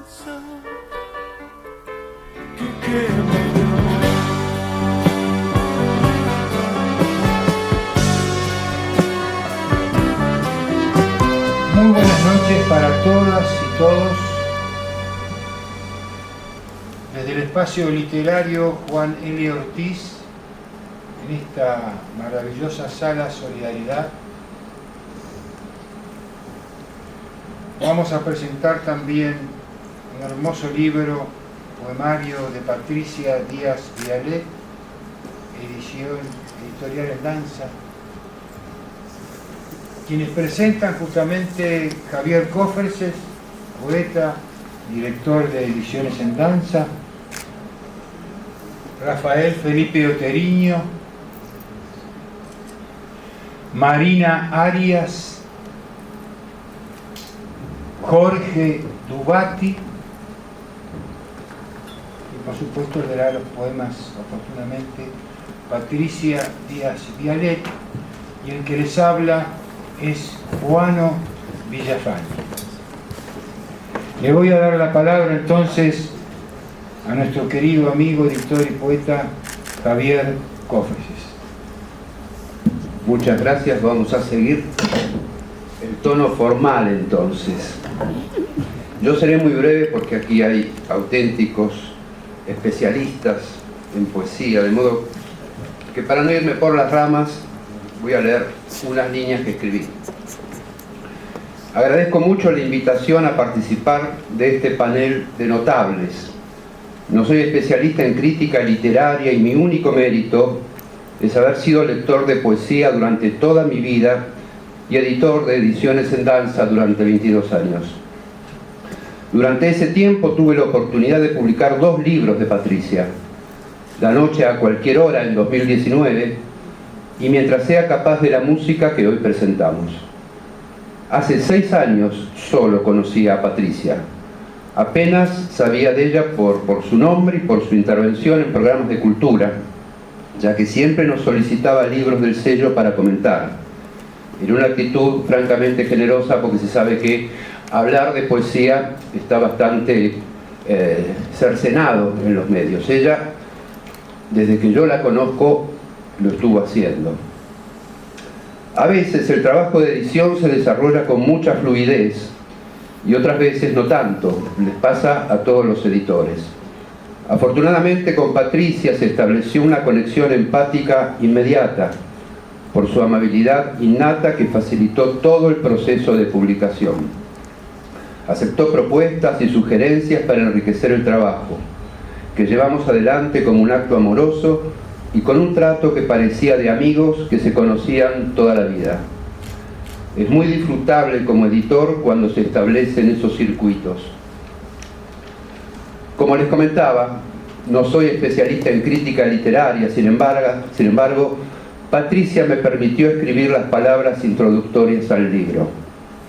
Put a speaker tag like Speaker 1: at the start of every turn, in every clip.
Speaker 1: Muy buenas noches para todas y todos. Desde el espacio literario Juan L. Ortiz, en esta maravillosa sala Solidaridad, vamos a presentar también un hermoso libro, poemario de Patricia Díaz Vialet, edición editorial En Danza, quienes presentan justamente Javier Cofreses, poeta, director de Ediciones En Danza, Rafael Felipe Oteriño, Marina Arias, Jorge Dubati, y por supuesto leerá los poemas oportunamente Patricia Díaz Vialet, y el que les habla es Juano Villafañe. Le voy a dar la palabra entonces a nuestro querido amigo, editor y poeta Javier Cofreses.
Speaker 2: Muchas gracias, vamos a seguir el tono formal entonces. Yo seré muy breve porque aquí hay auténticos especialistas en poesía, de modo que para no irme por las ramas voy a leer unas líneas que escribí. Agradezco mucho la invitación a participar de este panel de notables. No soy especialista en crítica literaria y mi único mérito es haber sido lector de poesía durante toda mi vida y editor de Ediciones En Danza durante 22 años. Durante ese tiempo tuve la oportunidad de publicar 2 libros de Patricia: La noche a cualquier hora en 2019 y Mientras sea capaz de la música que hoy presentamos. Hace 6 años solo conocía a Patricia. Apenas sabía de ella por su nombre y por su intervención en programas de cultura, ya que siempre nos solicitaba libros del sello para comentar, en una actitud francamente generosa, porque se sabe que hablar de poesía está bastante cercenado en los medios. Ella, desde que yo la conozco, lo estuvo haciendo. A veces el trabajo de edición se desarrolla con mucha fluidez y otras veces no tanto. Les pasa a todos los editores. Afortunadamente con Patricia se estableció una conexión empática inmediata por su amabilidad innata que facilitó todo el proceso de publicación. Aceptó propuestas y sugerencias para enriquecer el trabajo, que llevamos adelante como un acto amoroso y con un trato que parecía de amigos que se conocían toda la vida. Es muy disfrutable como editor cuando se establecen esos circuitos. Como les comentaba, no soy especialista en crítica literaria, sin embargo, Patricia me permitió escribir las palabras introductorias al libro,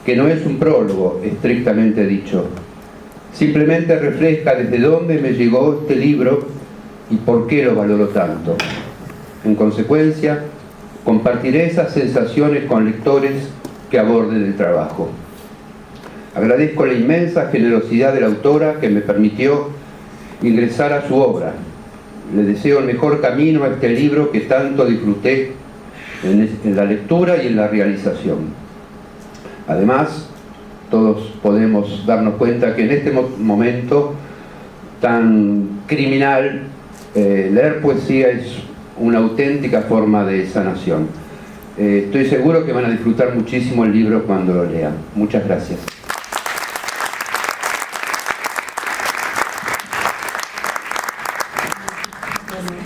Speaker 2: que no es un prólogo, estrictamente dicho. Simplemente refleja desde dónde me llegó este libro y por qué lo valoro tanto. En consecuencia, compartiré esas sensaciones con lectores que aborden el trabajo. Agradezco la inmensa generosidad de la autora que me permitió ingresar a su obra. Le deseo el mejor camino a este libro que tanto disfruté en la lectura y en la realización. Además, todos podemos darnos cuenta que en este momento tan criminal, leer poesía es una auténtica forma de sanación. Estoy seguro que van a disfrutar muchísimo el libro cuando lo lean. Muchas gracias.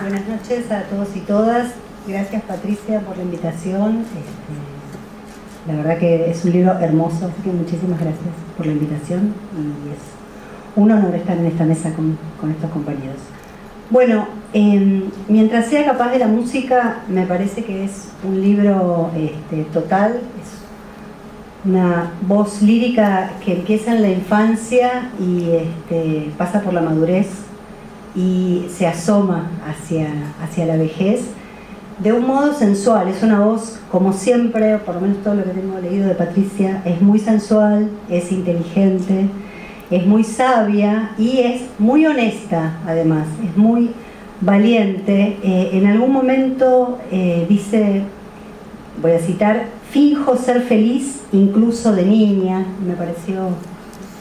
Speaker 3: Buenas noches a todos y todas. Gracias, Patricia, por la invitación. La verdad que es un libro hermoso, así que muchísimas gracias por la invitación y es un honor estar en esta mesa con estos compañeros. Bueno, Mientras sea capaz de la música, me parece que es un libro total, es una voz lírica que empieza en la infancia y pasa por la madurez y se asoma hacia la vejez de un modo sensual. Es una voz, como siempre, por lo menos todo lo que tengo leído de Patricia, es muy sensual, es inteligente, es muy sabia y es muy honesta, además, es muy valiente. En algún momento dice, voy a citar, finjo ser feliz incluso de niña. Me pareció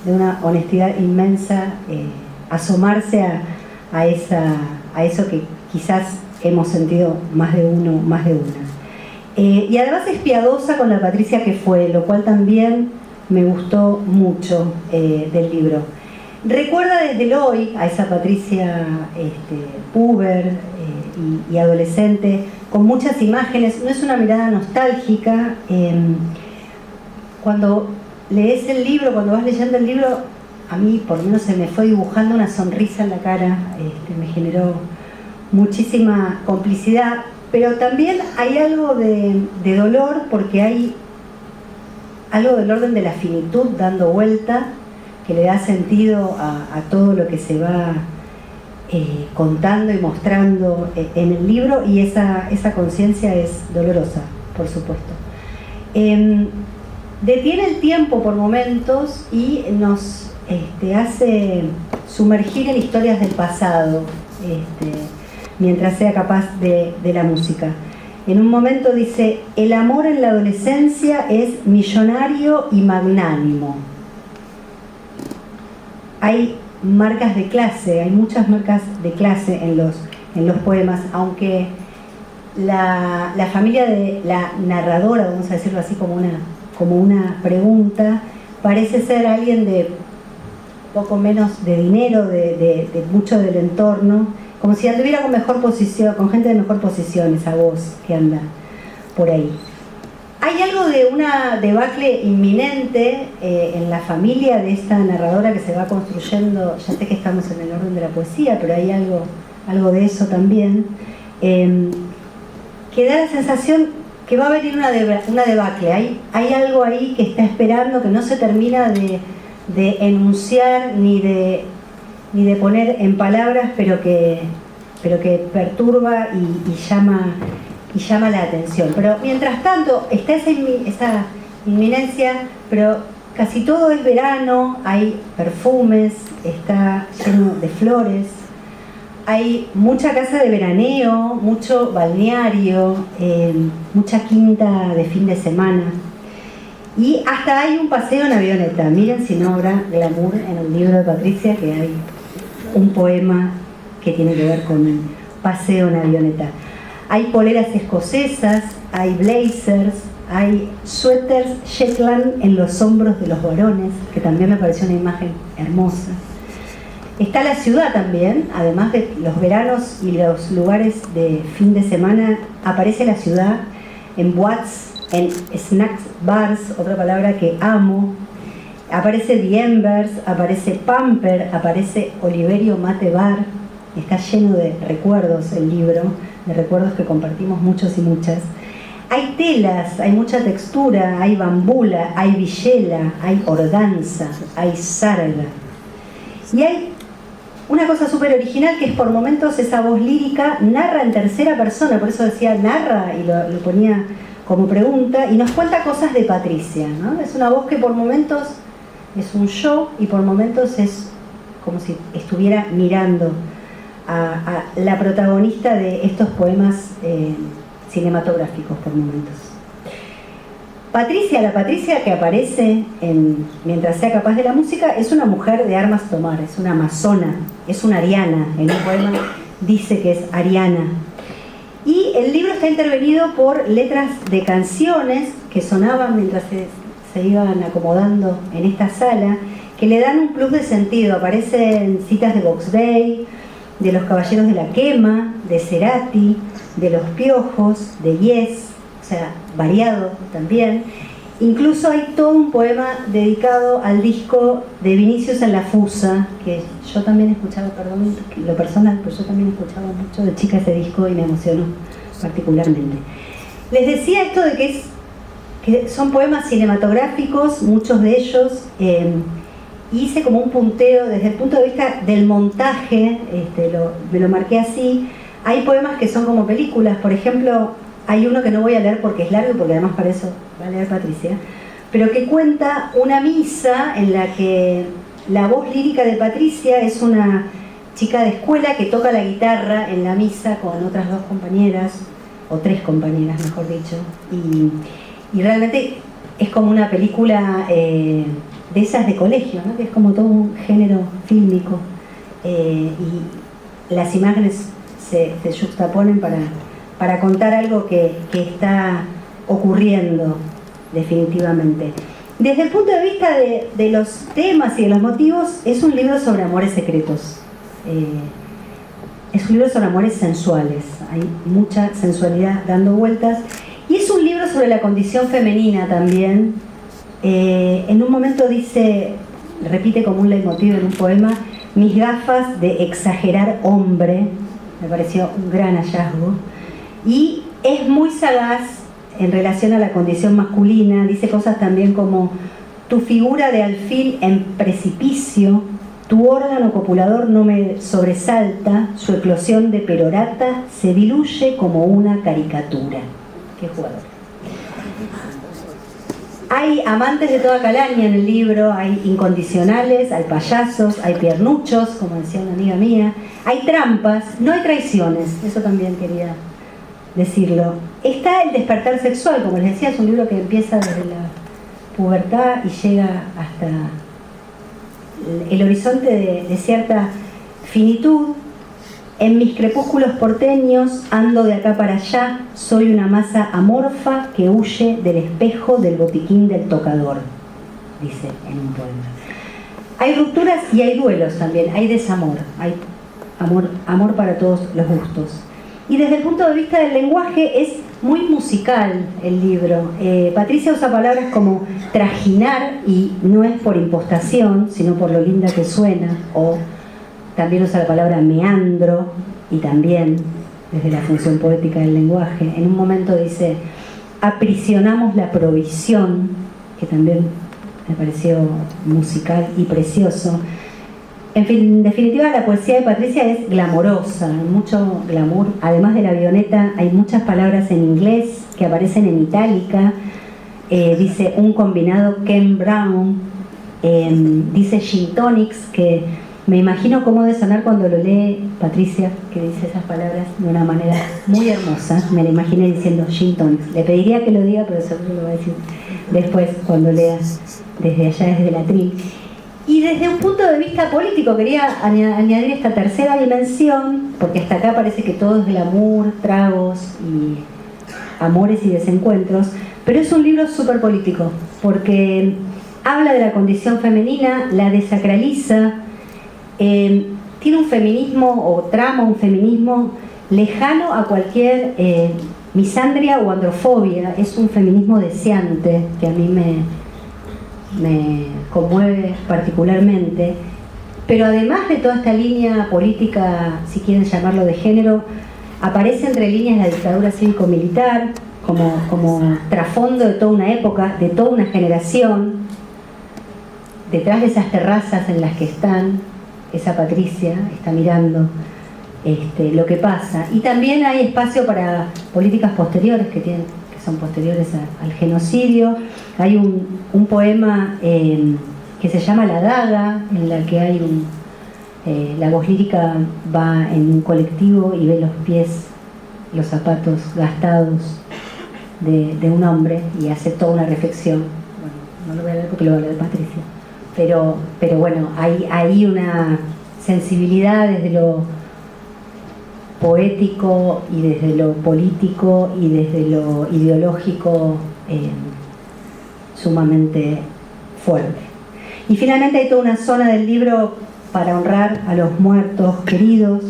Speaker 3: de una honestidad inmensa asomarse a eso que quizás hemos sentido más de uno, más de una. Y además es piadosa con la Patricia que fue, lo cual también me gustó mucho del libro. Recuerda desde el hoy a esa Patricia puber y adolescente, con muchas imágenes. No es una mirada nostálgica. Cuando lees el libro, cuando vas leyendo el libro, a mí por lo menos se me fue dibujando una sonrisa en la cara, me generó muchísima complicidad, pero también hay algo de dolor, porque hay algo del orden de la finitud dando vuelta, que le da sentido a todo lo que se va contando y mostrando en el libro, y esa conciencia es dolorosa, por supuesto. Detiene el tiempo por momentos y nos hace sumergir en historias del pasado, mientras sea capaz de la música. En un momento dice: el amor en la adolescencia es millonario y magnánimo. Hay marcas de clase, hay muchas marcas de clase en los poemas, aunque la familia de la narradora, vamos a decirlo así como una pregunta, parece ser alguien de poco menos de dinero, de mucho del entorno, como si anduviera con mejor posición, con gente de mejor posición, esa voz que anda por ahí. Hay algo de una debacle inminente en la familia de esta narradora que se va construyendo. Ya sé que estamos en el orden de la poesía, pero hay algo de eso también, que da la sensación que va a venir una debacle. Hay algo ahí que está esperando, que no se termina de enunciar ni de poner en palabras, pero que perturba y llama la atención. Pero mientras tanto está esa inminencia, pero casi todo es verano, hay perfumes, está lleno de flores, hay mucha casa de veraneo, mucho balneario, mucha quinta de fin de semana, y hasta hay un paseo en avioneta. Miren si no habrá glamour en el libro de Patricia, que hay un poema que tiene que ver con un paseo en avioneta. Hay poleras escocesas, hay blazers, hay suéteres Shetland en los hombros de los varones, que también me pareció una imagen hermosa. Está la ciudad también, además de los veranos y los lugares de fin de semana, aparece la ciudad en boates, en snacks bars, otra palabra que amo. Aparece The Embers, aparece Pamper, aparece Oliverio Mate Bar. Está lleno de recuerdos el libro, de recuerdos que compartimos muchos y muchas. Hay telas, hay mucha textura, hay bambula, hay villela, hay organza, hay sarga. Y hay una cosa súper original, que es por momentos esa voz lírica narra en tercera persona, por eso decía narra y lo ponía como pregunta, y nos cuenta cosas de Patricia, ¿no? Es una voz que por momentos es un yo y por momentos es como si estuviera mirando a la protagonista de estos poemas cinematográficos por momentos. Patricia, la Patricia que aparece en Mientras sea capaz de la música, es una mujer de armas tomar, es una amazona, es una ariana. En un poema dice que es ariana. Y el libro está intervenido por letras de canciones que sonaban mientras se iban acomodando en esta sala, que le dan un plus de sentido. Aparecen citas de Box Day, de Los Caballeros de la Quema, de Cerati, de Los Piojos, de Yes, o sea, variado también. Incluso hay todo un poema dedicado al disco de Vinicius en la Fusa, que yo también he escuchado, perdón, lo personal, pero yo también he escuchado mucho de chica ese disco y me emocionó particularmente. Les decía esto de que son poemas cinematográficos, muchos de ellos. Hice como un punteo desde el punto de vista del montaje, me lo marqué así. Hay poemas que son como películas, por ejemplo, hay uno que no voy a leer porque es largo, porque además para eso va a leer Patricia, pero que cuenta una misa en la que la voz lírica de Patricia es una chica de escuela que toca la guitarra en la misa con otras 2 compañeras, o 3 compañeras mejor dicho, y realmente es como una película de esas de colegio, ¿no? Que es como todo un género fílmico, y las imágenes se yuxtaponen para contar algo que está ocurriendo definitivamente. Desde el punto de vista de los temas y de los motivos, es un libro sobre amores secretos. Es un libro sobre amores sensuales, hay mucha sensualidad dando vueltas, y es un libro sobre la condición femenina también. En un momento dice, repite como un leitmotiv en un poema, mis gafas de exagerar hombre, me pareció un gran hallazgo, y es muy sagaz en relación a la condición masculina. Dice cosas también como tu figura de alfil en precipicio, tu órgano copulador no me sobresalta, su eclosión de perorata se diluye como una caricatura. Qué jugador. Hay amantes de toda calaña en el libro, hay incondicionales, hay payasos, hay piernuchos, como decía una amiga mía, hay trampas, no hay traiciones, eso también quería decirlo. Está el despertar sexual, como les decía, es un libro que empieza desde la pubertad y llega hasta el horizonte de cierta finitud. En mis crepúsculos porteños ando de acá para allá, soy una masa amorfa que huye del espejo del botiquín del tocador, dice en un poema. Hay rupturas y hay duelos también, hay desamor, hay amor para todos los gustos. Y desde el punto de vista del lenguaje es muy musical el libro. Patricia usa palabras como trajinar, y no es por impostación, sino por lo linda que suena, o también usa la palabra meandro, y también desde la función poética del lenguaje. En un momento dice, aprisionamos la provisión, que también me pareció musical y precioso. En fin, en definitiva, la poesía de Patricia es glamorosa, hay mucho glamour. Además de la avioneta, hay muchas palabras en inglés que aparecen en itálica. Dice un combinado Ken Brown, dice gin tonics, que me imagino cómo debe sonar cuando lo lee Patricia, que dice esas palabras de una manera muy hermosa. Me la imaginé diciendo gin tonics. Le pediría que lo diga, pero seguro lo va a decir después cuando lea desde allá, desde el atril. Y desde un punto de vista político quería añadir esta tercera dimensión, porque hasta acá parece que todo es glamour, tragos y amores y desencuentros, pero es un libro súper político, porque habla de la condición femenina, la desacraliza, tiene un feminismo o trama un feminismo lejano a cualquier misandria o androfobia. Es un feminismo deseante que a mí me conmueve particularmente, pero además de toda esta línea política, si quieren llamarlo de género, aparece entre líneas la dictadura cívico-militar como trasfondo de toda una época, de toda una generación. Detrás de esas terrazas en las que esa Patricia está mirando lo que pasa, y también hay espacio para políticas posteriores que son posteriores al genocidio. Hay un poema que se llama La Daga, en la que hay la voz lírica va en un colectivo y ve los pies, los zapatos gastados de un hombre, y hace toda una reflexión. Bueno, no lo voy a leer porque lo va a leer Patricia, pero bueno, hay una sensibilidad desde lo poético y desde lo político y desde lo ideológico sumamente fuerte. Y finalmente hay toda una zona del libro para honrar a los muertos queridos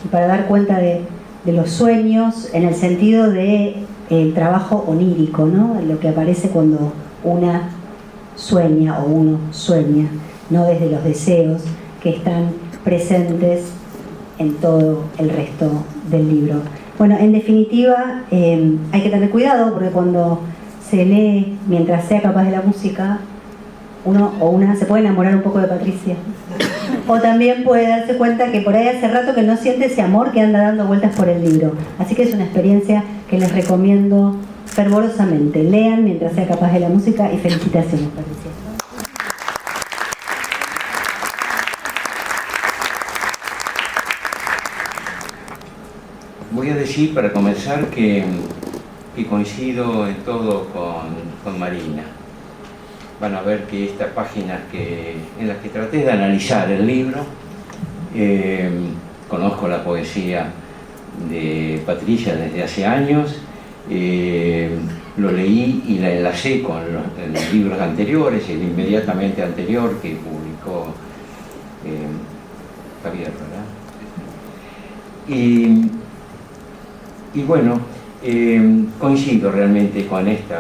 Speaker 3: y para dar cuenta de los sueños, en el sentido de el trabajo onírico, ¿no? Lo que aparece cuando una sueña o uno sueña, no desde los deseos que están presentes en todo el resto del libro. Bueno, en definitiva, hay que tener cuidado, porque cuando se lee mientras sea capaz de la música, uno o una se puede enamorar un poco de Patricia, o también puede darse cuenta que por ahí hace rato que no siente ese amor que anda dando vueltas por el libro. Así que es una experiencia que les recomiendo fervorosamente. Lean mientras sea capaz de la música, y felicitaciones, Patricia.
Speaker 4: Voy a decir para comenzar que coincido en todo con Marina. Van a ver que estas páginas en las que traté de analizar el libro, conozco la poesía de Patricia desde hace años, lo leí y la enlacé con los libros anteriores, el inmediatamente anterior que publicó Javier, ¿verdad? Y bueno, coincido realmente con este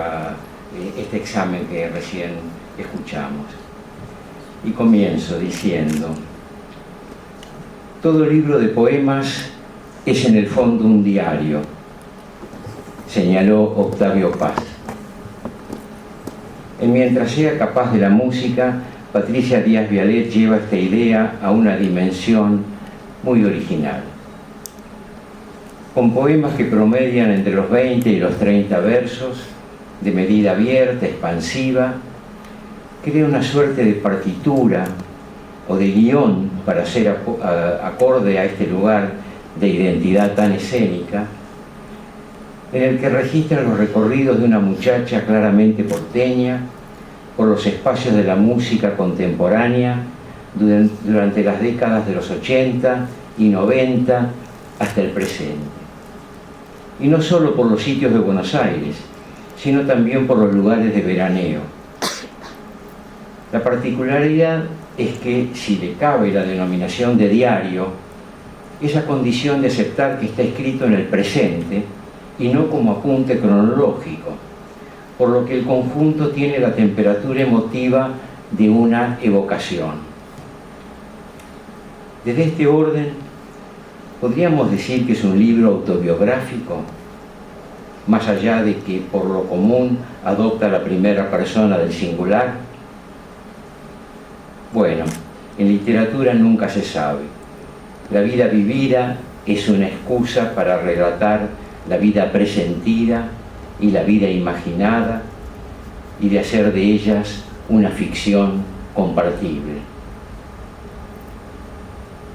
Speaker 4: examen que recién escuchamos. Y comienzo diciendo: todo libro de poemas es en el fondo un diario, señaló Octavio Paz. En Mientras sea capaz de la música, Patricia Díaz Vialet lleva esta idea a una dimensión muy original. Con poemas que promedian entre los 20 y los 30 versos, de medida abierta, expansiva, crea una suerte de partitura o de guión para ser acorde a este lugar de identidad tan escénica, en el que registra los recorridos de una muchacha claramente porteña por los espacios de la música contemporánea durante las décadas de los 80 y 90 hasta el presente. Y no solo por los sitios de Buenos Aires, sino también por los lugares de veraneo. La particularidad es que, si le cabe la denominación de diario, esa condición de aceptar que está escrito en el presente y no como apunte cronológico, por lo que el conjunto tiene la temperatura emotiva de una evocación. Desde este orden, ¿podríamos decir que es un libro autobiográfico? Más allá de que por lo común adopta la primera persona del singular. Bueno, en literatura nunca se sabe. La vida vivida es una excusa para relatar la vida presentida y la vida imaginada y de hacer de ellas una ficción compartible.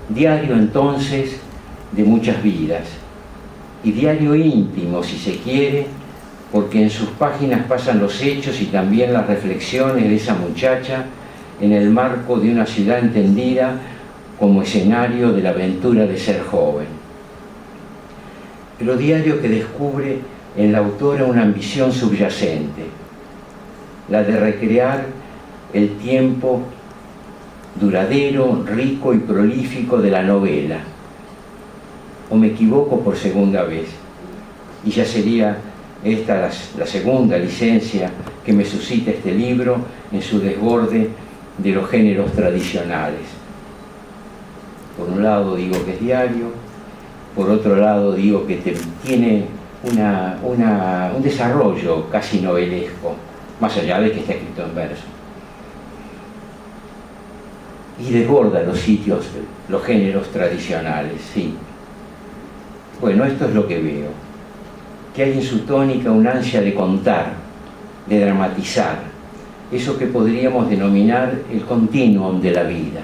Speaker 4: Diario entonces de muchas vidas, y diario íntimo si se quiere, porque en sus páginas pasan los hechos y también las reflexiones de esa muchacha en el marco de una ciudad entendida como escenario de la aventura de ser joven. Pero diario que descubre en la autora una ambición subyacente, la de recrear el tiempo duradero, rico y prolífico de la novela. ¿O me equivoco por segunda vez? Y ya sería esta la segunda licencia que me suscita este libro en su desborde de los géneros tradicionales. Por un lado digo que es diario, por otro lado digo que tiene un desarrollo casi novelesco, más allá de que está escrito en verso. Y desborda los sitios, los géneros tradicionales, sí. Bueno, esto es lo que veo, que hay en su tónica una ansia de contar, de dramatizar, eso que podríamos denominar el continuum de la vida.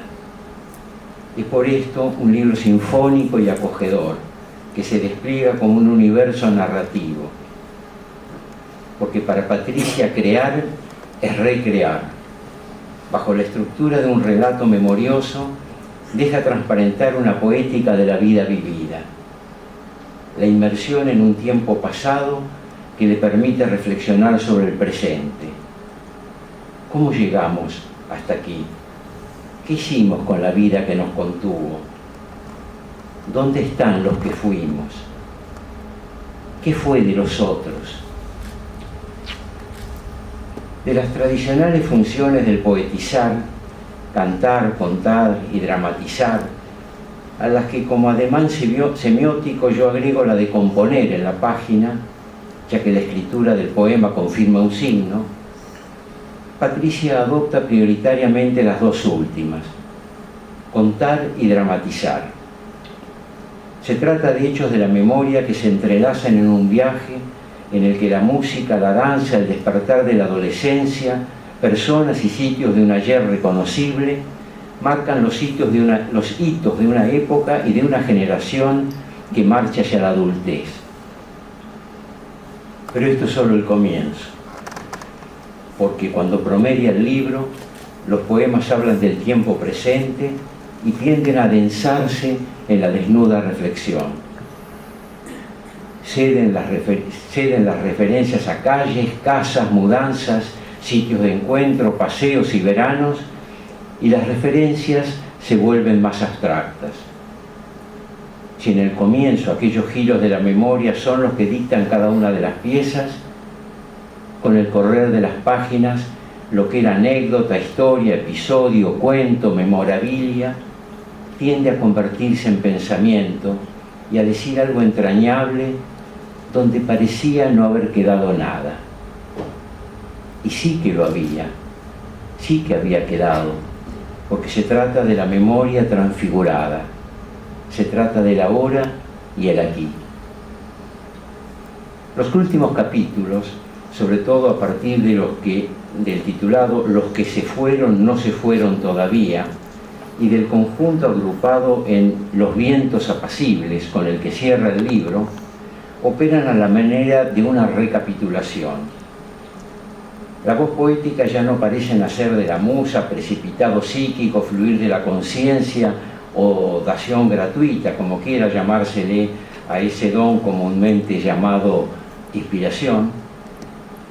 Speaker 4: Es por esto un libro sinfónico y acogedor, que se despliega como un universo narrativo, porque para Patricia crear es recrear. Bajo la estructura de un relato memorioso, deja transparentar una poética de la vida vivida, la inmersión en un tiempo pasado que le permite reflexionar sobre el presente. ¿Cómo llegamos hasta aquí? ¿Qué hicimos con la vida que nos contuvo? ¿Dónde están los que fuimos? ¿Qué fue de los otros? De las tradicionales funciones del poetizar, cantar, contar y dramatizar, a las que como ademán semiótico yo agrego la de componer en la página, ya que la escritura del poema confirma un signo, Patricia adopta prioritariamente las dos últimas, contar y dramatizar. Se trata de hechos de la memoria que se entrelazan en un viaje en el que la música, la danza, el despertar de la adolescencia, personas y sitios de un ayer reconocible, marcan los hitos de una época y de una generación que marcha hacia la adultez. Pero esto es solo el comienzo, porque cuando promedia el libro, los poemas hablan del tiempo presente y tienden a adensarse en la desnuda reflexión. Ceden las referencias a calles, casas, mudanzas, sitios de encuentro, paseos y veranos, y las referencias se vuelven más abstractas. Si en el comienzo aquellos giros de la memoria son los que dictan cada una de las piezas, con el correr de las páginas, lo que era anécdota, historia, episodio, cuento, memorabilia, tiende a convertirse en pensamiento y a decir algo entrañable donde parecía no haber quedado nada. Y sí que lo había, sí que había quedado, porque se trata de la memoria transfigurada, se trata del ahora y el aquí. Los últimos capítulos, sobre todo a partir del titulado Los que se fueron no se fueron todavía, y del conjunto agrupado en Los vientos apacibles con el que cierra el libro, operan a la manera de una recapitulación. La voz poética ya no parece nacer de la musa, precipitado psíquico, fluir de la conciencia o dación gratuita, como quiera llamársele a ese don comúnmente llamado inspiración,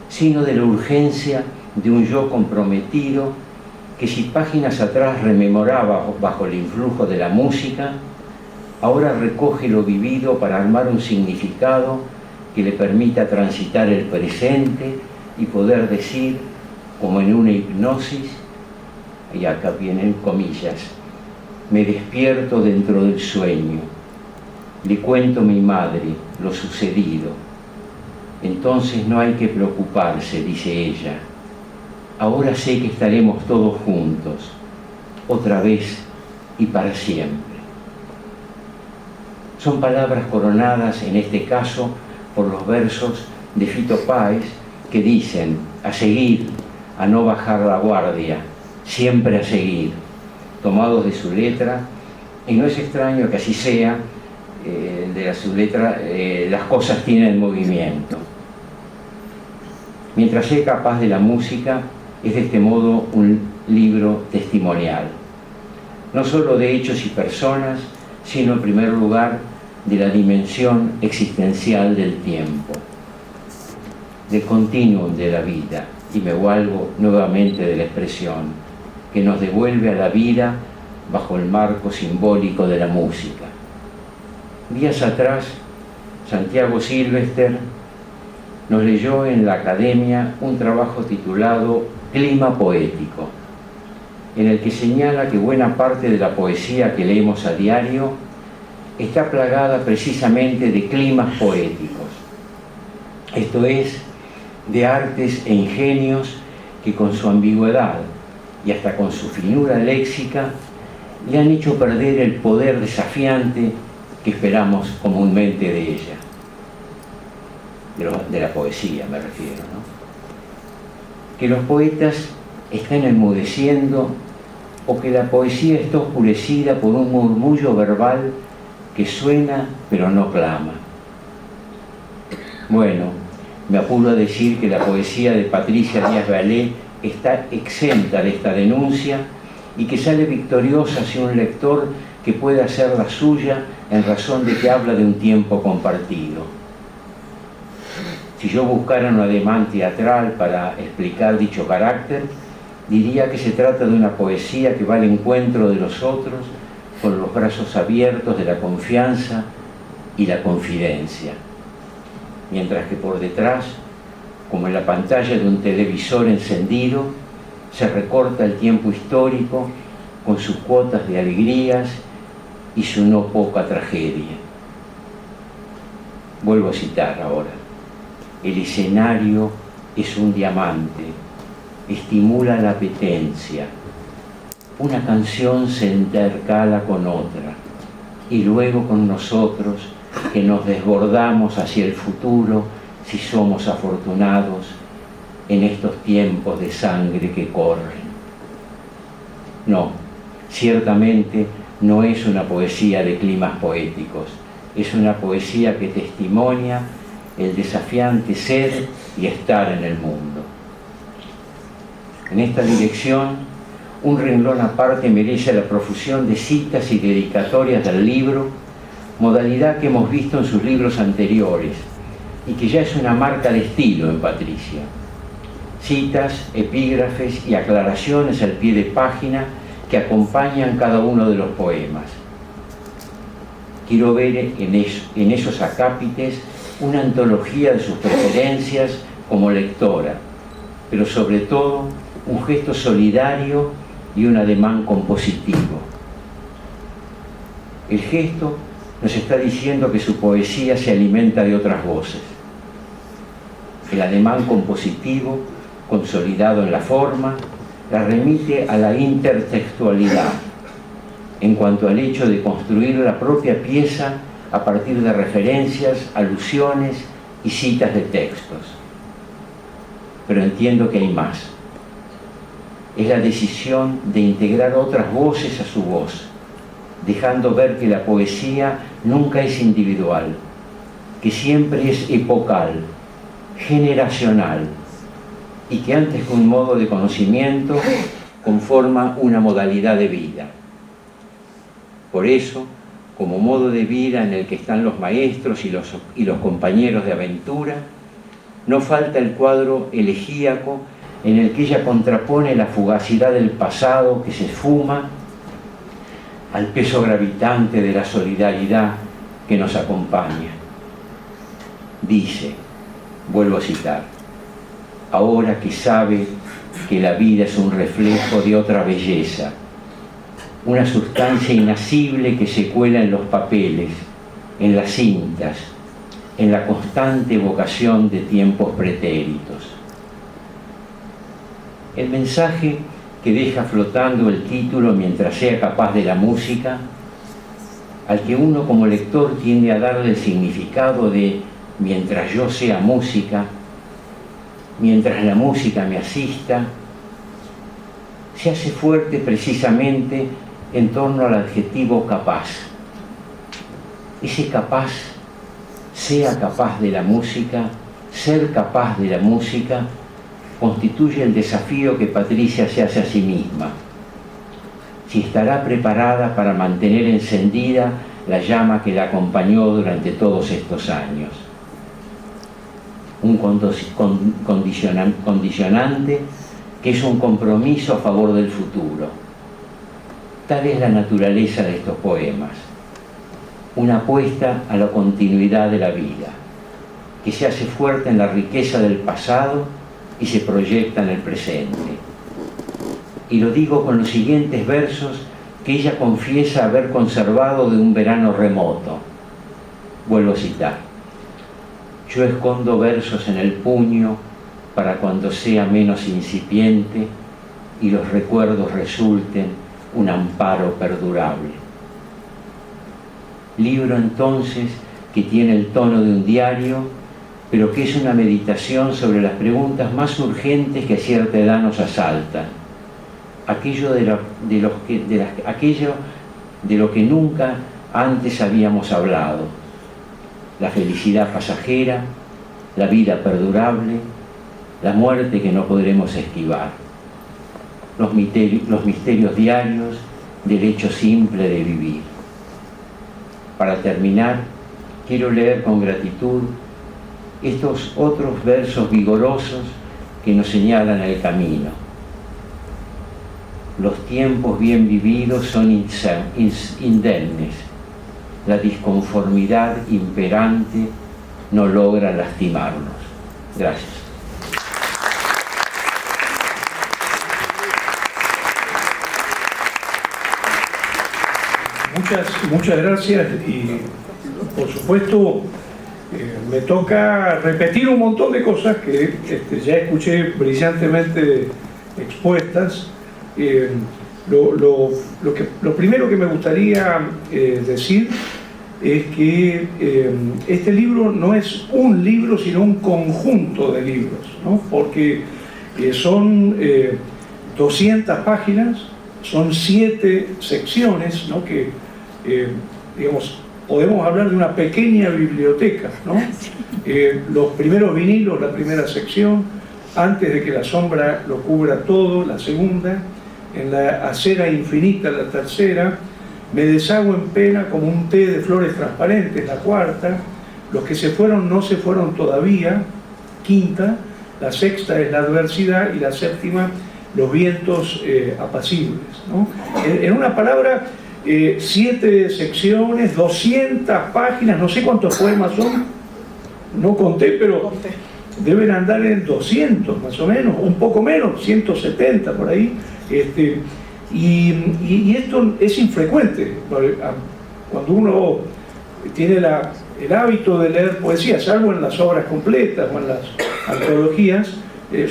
Speaker 4: sino de la urgencia de un yo comprometido que, si páginas atrás rememoraba bajo el influjo de la música, ahora recoge lo vivido para armar un significado que le permita transitar el presente y poder decir, como en una hipnosis, y acá vienen comillas, me despierto dentro del sueño, le cuento a mi madre lo sucedido, entonces no hay que preocuparse, dice ella, ahora sé que estaremos todos juntos, otra vez y para siempre. Son palabras coronadas, en este caso, por los versos de Fito Páez, que dicen, a seguir, a no bajar la guardia, siempre a seguir, tomados de su letra, y no es extraño que así sea, de su letra, las cosas tienen movimiento. Mientras sea capaz de la música, es de este modo un libro testimonial, no solo de hechos y personas, sino en primer lugar de la dimensión existencial del tiempo, del continuum de la vida, y me valgo nuevamente de la expresión, que nos devuelve a la vida bajo el marco simbólico de la música. Días atrás, Santiago Silvester nos leyó en la Academia un trabajo titulado Clima Poético, en el que señala que buena parte de la poesía que leemos a diario está plagada precisamente de climas poéticos, esto es, de artes e ingenios que con su ambigüedad y hasta con su finura léxica le han hecho perder el poder desafiante que esperamos comúnmente de ella, de la poesía me refiero, ¿no? Que los poetas están enmudeciendo o que la poesía está oscurecida por un murmullo verbal que suena pero no clama. Bueno, me apuro a decir que la poesía de Patricia Díaz Valé está exenta de esta denuncia y que sale victoriosa hacia un lector que puede hacer la suya en razón de que habla de un tiempo compartido. Si yo buscara un ademán teatral para explicar dicho carácter, diría que se trata de una poesía que va al encuentro de los otros con los brazos abiertos de la confianza y la confidencia, mientras que por detrás, como en la pantalla de un televisor encendido, se recorta el tiempo histórico con sus cuotas de alegrías y su no poca tragedia. Vuelvo a citar ahora. El escenario es un diamante, estimula la apetencia. Una canción se intercala con otra y luego con nosotros que nos desbordamos hacia el futuro si somos afortunados en estos tiempos de sangre que corren. No, ciertamente no es una poesía de climas poéticos, es una poesía que testimonia el desafiante ser y estar en el mundo. En esta dirección, un renglón aparte merece la profusión de citas y dedicatorias del libro, modalidad que hemos visto en sus libros anteriores y que ya es una marca de estilo en Patricia. Citas, epígrafes y aclaraciones al pie de página que acompañan cada uno de los poemas. Quiero ver en esos acápites una antología de sus preferencias como lectora, pero sobre todo un gesto solidario y un ademán compositivo. El gesto nos está diciendo que su poesía se alimenta de otras voces. El ademán compositivo, consolidado en la forma, la remite a la intertextualidad, en cuanto al hecho de construir la propia pieza a partir de referencias, alusiones y citas de textos. Pero entiendo que hay más. Es la decisión de integrar otras voces a su voz, dejando ver que la poesía nunca es individual, que siempre es epocal, generacional, y que antes que un modo de conocimiento conforma una modalidad de vida. Por eso, como modo de vida en el que están los maestros y los compañeros de aventura, no falta el cuadro elegíaco en el que ella contrapone la fugacidad del pasado que se esfuma al peso gravitante de la solidaridad que nos acompaña. Dice, vuelvo a citar, ahora que sabe que la vida es un reflejo de otra belleza, una sustancia inacible que se cuela en los papeles, en las cintas, en la constante evocación de tiempos pretéritos. El mensaje que deja flotando el título mientras sea capaz de la música, al que uno como lector tiende a darle el significado de mientras yo sea música, mientras la música me asista, se hace fuerte precisamente en torno al adjetivo capaz. Ese capaz, sea capaz de la música, ser capaz de la música, constituye el desafío que Patricia se hace a sí misma. Si estará preparada para mantener encendida la llama que la acompañó durante todos estos años. Un condicionante que es un compromiso a favor del futuro. Tal es la naturaleza de estos poemas. Una apuesta a la continuidad de la vida, que se hace fuerte en la riqueza del pasado y se proyecta en el presente. Y lo digo con los siguientes versos que ella confiesa haber conservado de un verano remoto. Vuelvo a citar. Yo escondo versos en el puño para cuando sea menos incipiente y los recuerdos resulten un amparo perdurable. Libro entonces que tiene el tono de un diario, pero que es una meditación sobre las preguntas más urgentes que a cierta edad nos asaltan. Aquello de lo que nunca antes habíamos hablado. La felicidad pasajera, la vida perdurable, la muerte que no podremos esquivar. Los misterios diarios del hecho simple de vivir. Para terminar, quiero leer con gratitud estos otros versos vigorosos que nos señalan el camino. Los tiempos bien vividos son indemnes. La disconformidad imperante no logra lastimarnos. Gracias.
Speaker 5: Muchas gracias y por supuesto me toca repetir un montón de cosas que ya escuché brillantemente expuestas. Lo primero que me gustaría decir es que este libro no es un libro sino un conjunto de libros, ¿no? Porque son 200 páginas, son 7 secciones, ¿no? Que digamos podemos hablar de una pequeña biblioteca, ¿no? Los primeros vinilos, la primera sección, Antes de que la sombra lo cubra todo, la segunda, En la acera infinita, la tercera, Me deshago en pena como un té de flores transparentes, la cuarta, Los que se fueron no se fueron todavía, quinta, la sexta es la adversidad y la séptima, los vientos apacibles, ¿no? En una palabra, 7 secciones, 200 páginas, no sé cuántos poemas son, no conté, pero deben andar en 200 más o menos, un poco menos, 170 por ahí. Y esto es infrecuente. Cuando uno tiene el hábito de leer poesía, salvo en las obras completas o en las antologías,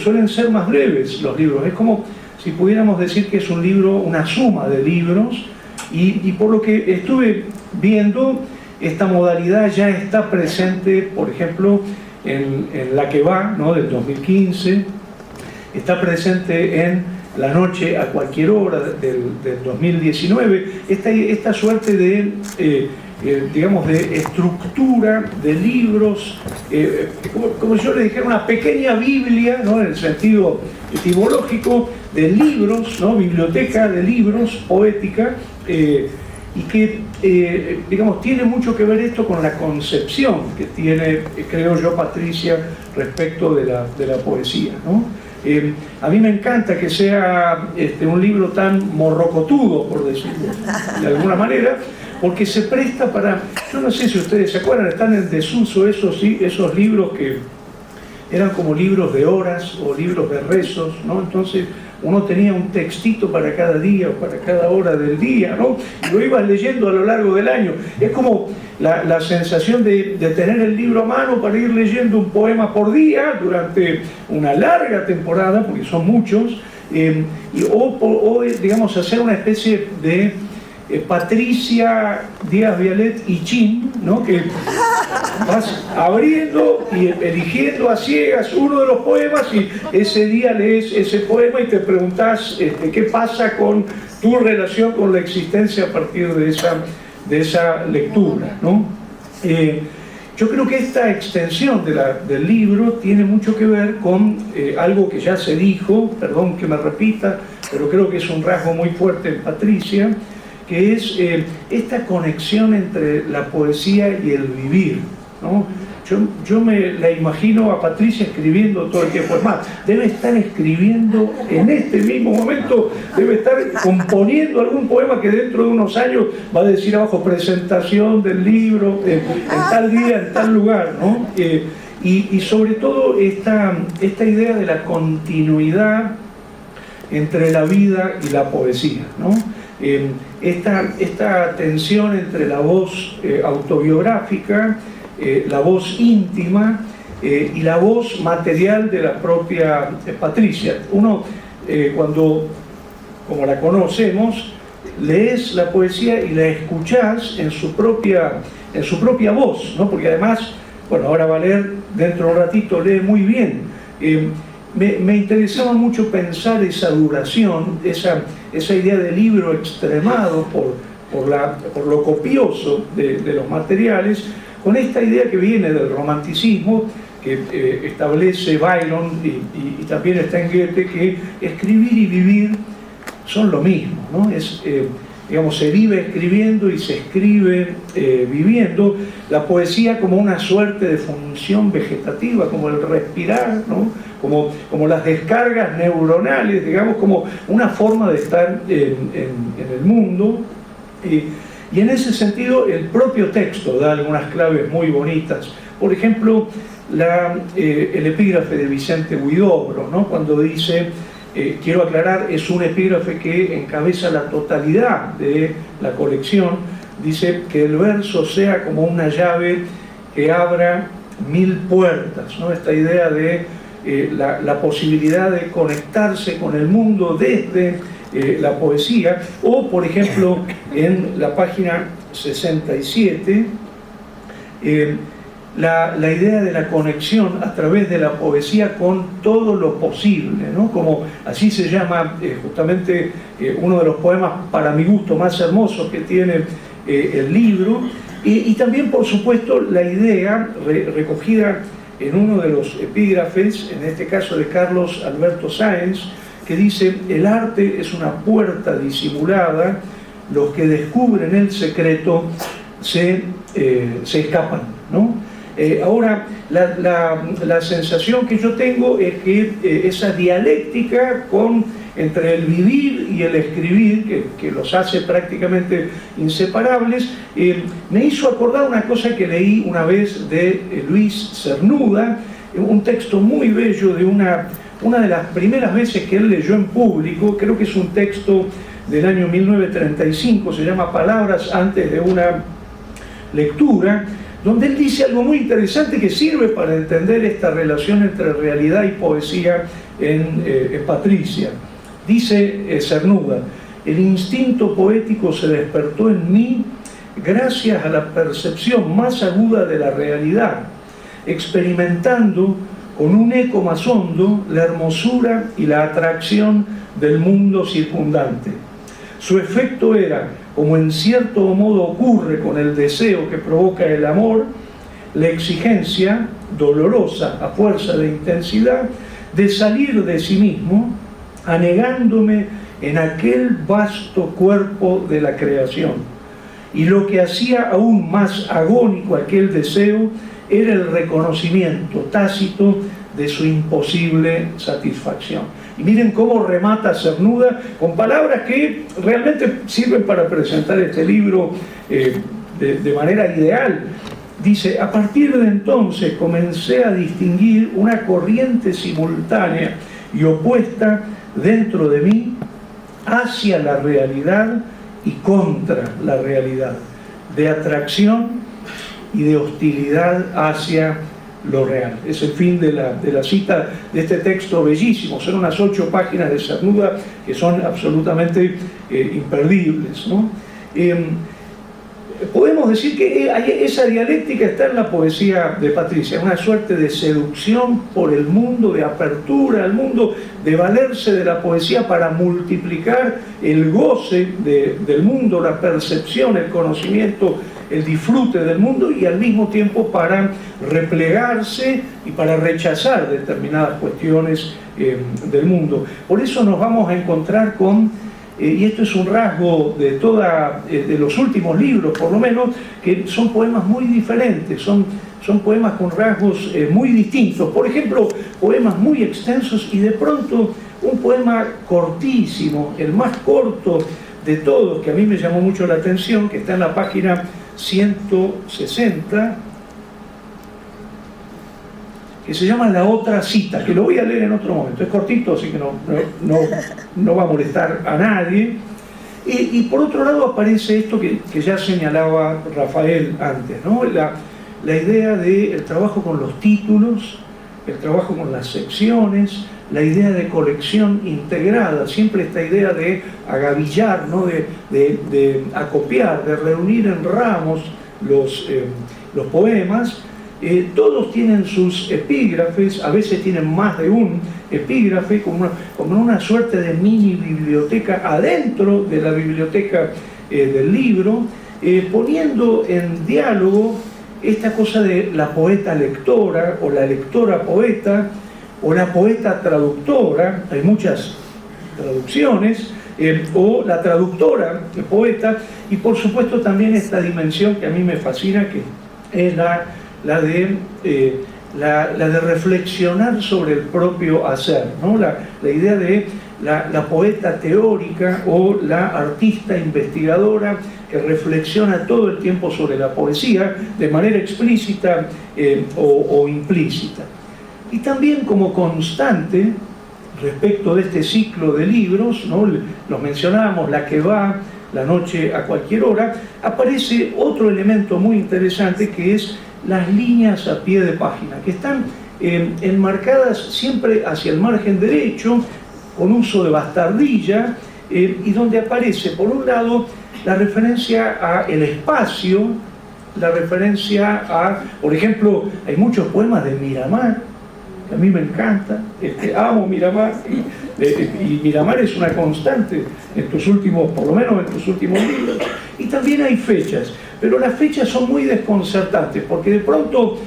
Speaker 5: suelen ser más breves los libros. Es como si pudiéramos decir que es un libro, una suma de libros, y por lo que estuve viendo, esta modalidad ya está presente, por ejemplo, en La que va, ¿no?, del 2015, está presente en La noche a cualquier hora del 2019, esta suerte de digamos, de estructura de libros, como yo le dijera, una pequeña Biblia, ¿no?, en el sentido etimológico, de libros, ¿no?, biblioteca de libros, poética, y que, digamos, tiene mucho que ver esto con la concepción que tiene, creo yo, Patricia, respecto de la poesía, ¿no? A mí me encanta que sea un libro tan morrocotudo, por decirlo de alguna manera, porque se presta para, yo no sé si ustedes se acuerdan, están en desuso esos libros que eran como libros de horas o libros de rezos, ¿no? Entonces uno tenía un textito para cada día o para cada hora del día, ¿no? Y lo ibas leyendo a lo largo del año. Es como la sensación de tener el libro a mano para ir leyendo un poema por día durante una larga temporada, porque son muchos, o digamos, hacer una especie de Patricia Díaz Vialet y Chin, ¿no?, que vas abriendo y eligiendo a ciegas uno de los poemas, y ese día lees ese poema y te preguntás qué pasa con tu relación con la existencia a partir de esa lectura, ¿no? Yo creo que esta extensión del libro tiene mucho que ver con algo que ya se dijo, perdón que me repita, pero creo que es un rasgo muy fuerte en Patricia, que es esta conexión entre la poesía y el vivir, ¿no? Yo me la imagino a Patricia escribiendo todo el tiempo. Es más, debe estar escribiendo en este mismo momento, debe estar componiendo algún poema que dentro de unos años va a decir abajo presentación del libro, en tal día, en tal lugar, ¿no? Y sobre todo esta idea de la continuidad entre la vida y la poesía, ¿no? Esta tensión entre la voz autobiográfica, la voz íntima y la voz material de la propia Patricia. Uno, cuando, como la conocemos, lees la poesía y la escuchás en su propia voz, ¿no? Porque además, bueno, ahora va a leer, dentro de un ratito lee muy bien. Me interesaba mucho pensar esa duración, esa idea de libro extremado por lo copioso de los materiales, con esta idea que viene del romanticismo, que establece Byron y también está en Goethe, que escribir y vivir son lo mismo, ¿no? Digamos, se vive escribiendo y se escribe viviendo. La poesía como una suerte de función vegetativa, como el respirar, ¿no? Como las descargas neuronales, digamos, como una forma de estar en el mundo. Y en ese sentido el propio texto da algunas claves muy bonitas. Por ejemplo, el epígrafe de Vicente Huidobro, ¿no?, cuando dice, quiero aclarar, es un epígrafe que encabeza la totalidad de la colección, dice que el verso sea como una llave que abra 1000 puertas, ¿no? Esta idea de la posibilidad de conectarse con el mundo desde la poesía. O, por ejemplo, en la página 67, la idea de la conexión a través de la poesía con todo lo posible, ¿no? Como así se llama justamente uno de los poemas, para mi gusto, más hermosos que tiene el libro, Y también, por supuesto, la idea recogida en uno de los epígrafes, en este caso de Carlos Alberto Sáenz, que dice: el arte es una puerta disimulada, los que descubren el secreto se escapan, ¿no? Ahora, la sensación que yo tengo es que esa dialéctica entre el vivir y el escribir, que los hace prácticamente inseparables, me hizo acordar una cosa que leí una vez de Luis Cernuda, un texto muy bello de una de las primeras veces que él leyó en público. Creo que es un texto del año 1935, se llama Palabras antes de una lectura, donde él dice algo muy interesante que sirve para entender esta relación entre realidad y poesía en Patricia. Dice Cernuda: el instinto poético se despertó en mí gracias a la percepción más aguda de la realidad, experimentando con un eco más hondo la hermosura y la atracción del mundo circundante. Su efecto era, como en cierto modo ocurre con el deseo que provoca el amor, la exigencia dolorosa a fuerza de intensidad de salir de sí mismo, anegándome en aquel vasto cuerpo de la creación. Y lo que hacía aún más agónico aquel deseo era el reconocimiento tácito de su imposible satisfacción. Y miren cómo remata Cernuda con palabras que realmente sirven para presentar este libro de manera ideal. Dice: a partir de entonces comencé a distinguir una corriente simultánea y opuesta dentro de mí hacia la realidad y contra la realidad, de atracción y de hostilidad hacia lo real. Es el fin de la cita de este texto bellísimo. Son unas 8 páginas de Cernuda que son absolutamente imperdibles, ¿no? Podemos decir que esa dialéctica está en la poesía de Patricia, una suerte de seducción por el mundo, de apertura al mundo, de valerse de la poesía para multiplicar el goce del mundo, la percepción, el conocimiento, el disfrute del mundo, y al mismo tiempo para replegarse y para rechazar determinadas cuestiones del mundo. Por eso nos vamos a encontrar con y esto es un rasgo de los últimos libros, por lo menos, que son poemas muy diferentes, son poemas con rasgos muy distintos. Por ejemplo, poemas muy extensos y de pronto un poema cortísimo, el más corto de todos, que a mí me llamó mucho la atención, que está en la página 160, que se llama La otra cita, que lo voy a leer en otro momento. Es cortito, así que no va a molestar a nadie. Y por otro lado aparece esto que ya señalaba Rafael antes, ¿no? La idea del trabajo con los títulos, el trabajo con las secciones, la idea de colección integrada, siempre esta idea de agavillar, ¿no? de acopiar, de reunir en ramos los poemas. Todos tienen sus epígrafes, a veces tienen más de un epígrafe, como una suerte de mini biblioteca adentro de la biblioteca del libro, poniendo en diálogo esta cosa de la poeta lectora, o la lectora poeta, o la poeta traductora. Hay muchas traducciones, o la traductora poeta, y por supuesto también esta dimensión que a mí me fascina, que es la de reflexionar sobre el propio hacer, ¿no? La idea de la poeta teórica o la artista investigadora que reflexiona todo el tiempo sobre la poesía de manera explícita o implícita. Y también como constante respecto de este ciclo de libros, ¿no? Los mencionábamos, La que va, La noche a cualquier hora, aparece otro elemento muy interesante, que es las líneas a pie de página, que están enmarcadas siempre hacia el margen derecho, con uso de bastardilla, y donde aparece, por un lado, la referencia al espacio, la referencia a, por ejemplo, hay muchos poemas de Miramar, que a mí me encanta, amo Miramar, y Miramar es una constante en tus últimos, por lo menos en tus últimos libros. Y también hay fechas. pero las fechas son muy desconcertantes, porque de pronto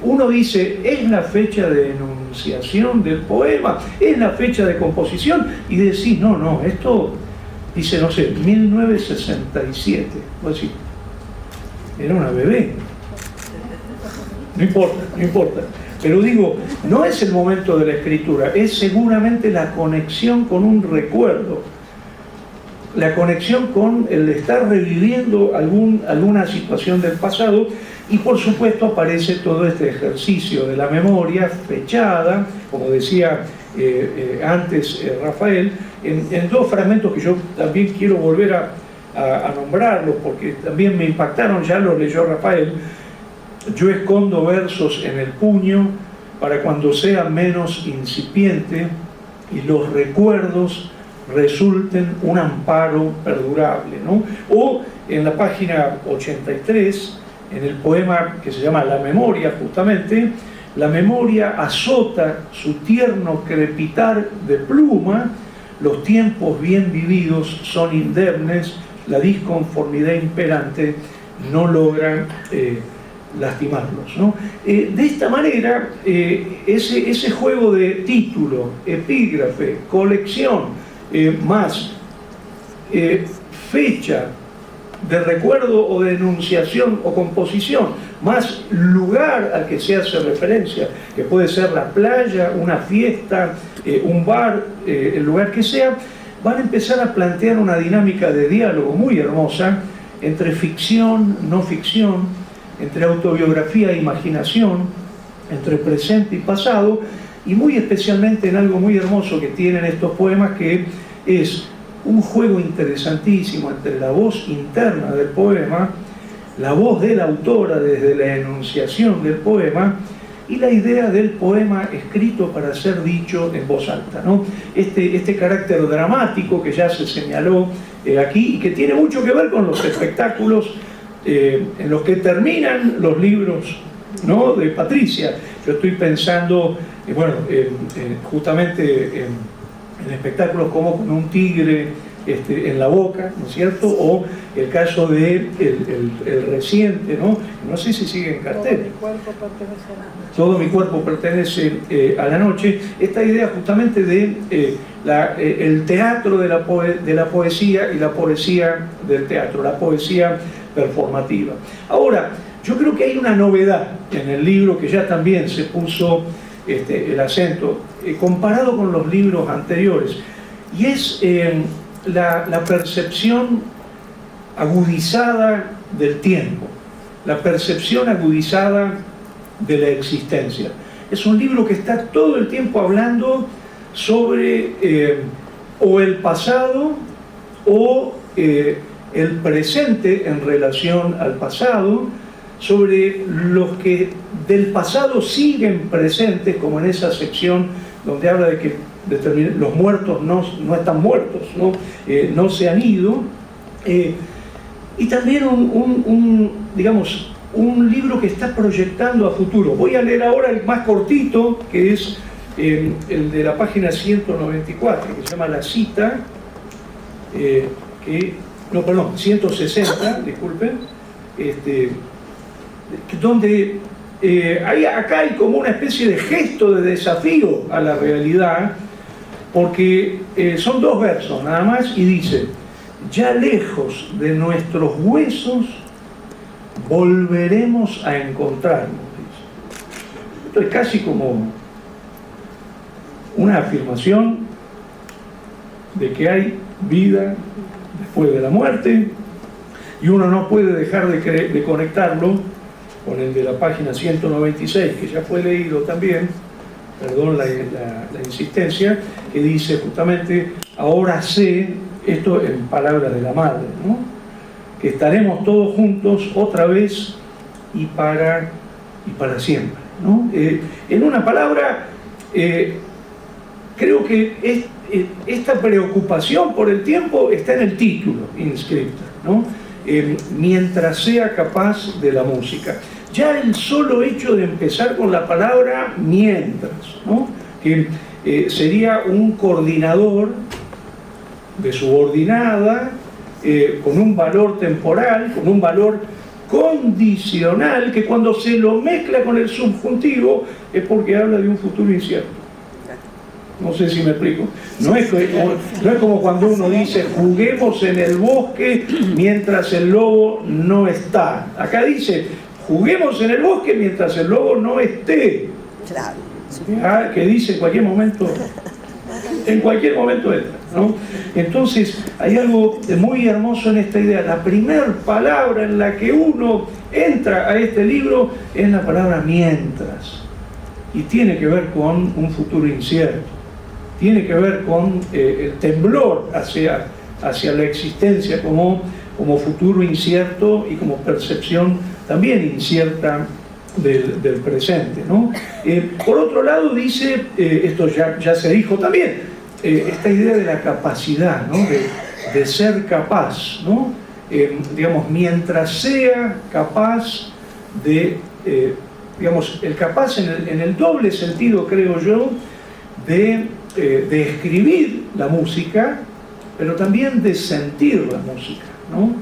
Speaker 5: uno dice, es la fecha de enunciación del poema, es la fecha de composición, y decís, no, esto dice, no sé, 1967, vos decís, era una bebé. No importa. Pero digo, no es el momento de la escritura, es seguramente la conexión con un recuerdo, la conexión con el estar reviviendo alguna situación del pasado, y por supuesto aparece todo este ejercicio de la memoria fechada, como decía antes Rafael, en dos fragmentos que yo también quiero volver a nombrarlos, porque también me impactaron, ya los leyó Rafael. Yo escondo versos en el puño para cuando sea menos incipiente y los recuerdos resulten un amparo perdurable, ¿no? O en la página 83, en el poema que se llama La Memoria, justamente, la memoria azota su tierno crepitar de pluma, los tiempos bien vividos son indemnes, la disconformidad imperante no logra lastimarlos, ¿no? De esta manera, ese juego de título, epígrafe, colección, más fecha de recuerdo o de enunciación o composición, más lugar al que se hace referencia, que puede ser la playa, una fiesta, un bar, el lugar que sea, van a empezar a plantear una dinámica de diálogo muy hermosa entre ficción, no ficción, entre autobiografía e imaginación, entre presente y pasado, y muy especialmente en algo muy hermoso que tienen estos poemas, que es un juego interesantísimo entre la voz interna del poema, la voz de la autora desde la enunciación del poema, y la idea del poema escrito para ser dicho en voz alta, ¿no? Este carácter dramático que ya se señaló aquí, y que tiene mucho que ver con los espectáculos en los que terminan los libros, ¿no?, de Patricia. Yo estoy pensando, justamente en espectáculos como Con un tigre en la boca, ¿no es cierto? O el caso de el reciente, ¿no? No sé si sigue en cartel. Todo mi cuerpo pertenece a la noche. Esta idea justamente de el teatro de la poesía y la poesía del teatro, la poesía performativa. Ahora, yo creo que hay una novedad en el libro que ya también se puso el acento, comparado con los libros anteriores, y es la percepción agudizada del tiempo, la percepción agudizada de la existencia. Es un libro que está todo el tiempo hablando sobre o el pasado o el presente en relación al pasado, sobre los que del pasado siguen presentes, como en esa sección donde habla de que los muertos no están muertos, no se han ido, y también un libro que está proyectando a futuro. Voy a leer ahora el más cortito, que es el de la página 194, que se llama La Cita, 160, disculpen, donde acá hay como una especie de gesto de desafío a la realidad, porque son dos versos nada más, y dice: ya lejos de nuestros huesos volveremos a encontrarnos. Esto es casi como una afirmación de que hay vida después de la muerte, y uno no puede dejar de conectarlo con el de la página 196, que ya fue leído también, perdón la insistencia, que dice justamente: ahora sé, esto en palabras de la madre, ¿no?, que estaremos todos juntos otra vez y para siempre, ¿no? En una palabra, creo que esta preocupación por el tiempo está en el título inscrita, ¿no? Mientras sea capaz de la música. Ya el solo hecho de empezar con la palabra mientras, ¿no?, que sería un coordinador de subordinada con un valor temporal, con un valor condicional, que cuando se lo mezcla con el subjuntivo es porque habla de un futuro incierto. No sé si me explico. No es como cuando uno dice juguemos en el bosque mientras el lobo no está. Acá dice juguemos en el bosque mientras el lobo no esté. Claro. Que dice en cualquier momento entra, ¿no? Entonces hay algo muy hermoso en esta idea. La primera palabra en la que uno entra a este libro es la palabra mientras, y tiene que ver con un futuro incierto, tiene que ver con el temblor hacia la existencia como futuro incierto y como percepción también incierta del presente, ¿no? Por otro lado dice, esto ya se dijo también, esta idea de la capacidad, ¿no? de ser capaz, ¿no? Digamos, mientras sea capaz de, digamos, el capaz en el doble sentido, creo yo, de escribir la música, pero también de sentir la música, ¿no?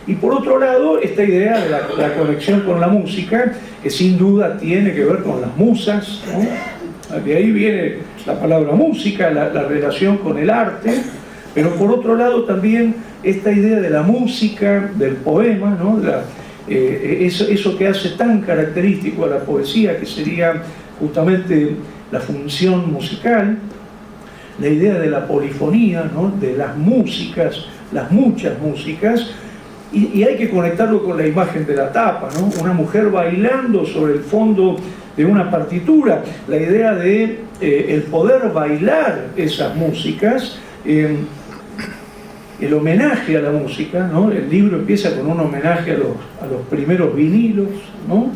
Speaker 5: Y por otro lado, esta idea de la conexión con la música, que sin duda tiene que ver con las musas, ¿no? De ahí viene la palabra música, la relación con el arte, pero por otro lado también esta idea de la música, del poema, ¿no? Eso que hace tan característico a la poesía, que sería justamente la función musical, la idea de la polifonía, ¿no? De las músicas, las muchas músicas, y hay que conectarlo con la imagen de la tapa, ¿no? Una mujer bailando sobre el fondo de una partitura, la idea de el poder bailar esas músicas, el homenaje a la música, ¿no? El libro empieza con un homenaje a los primeros vinilos, ¿no?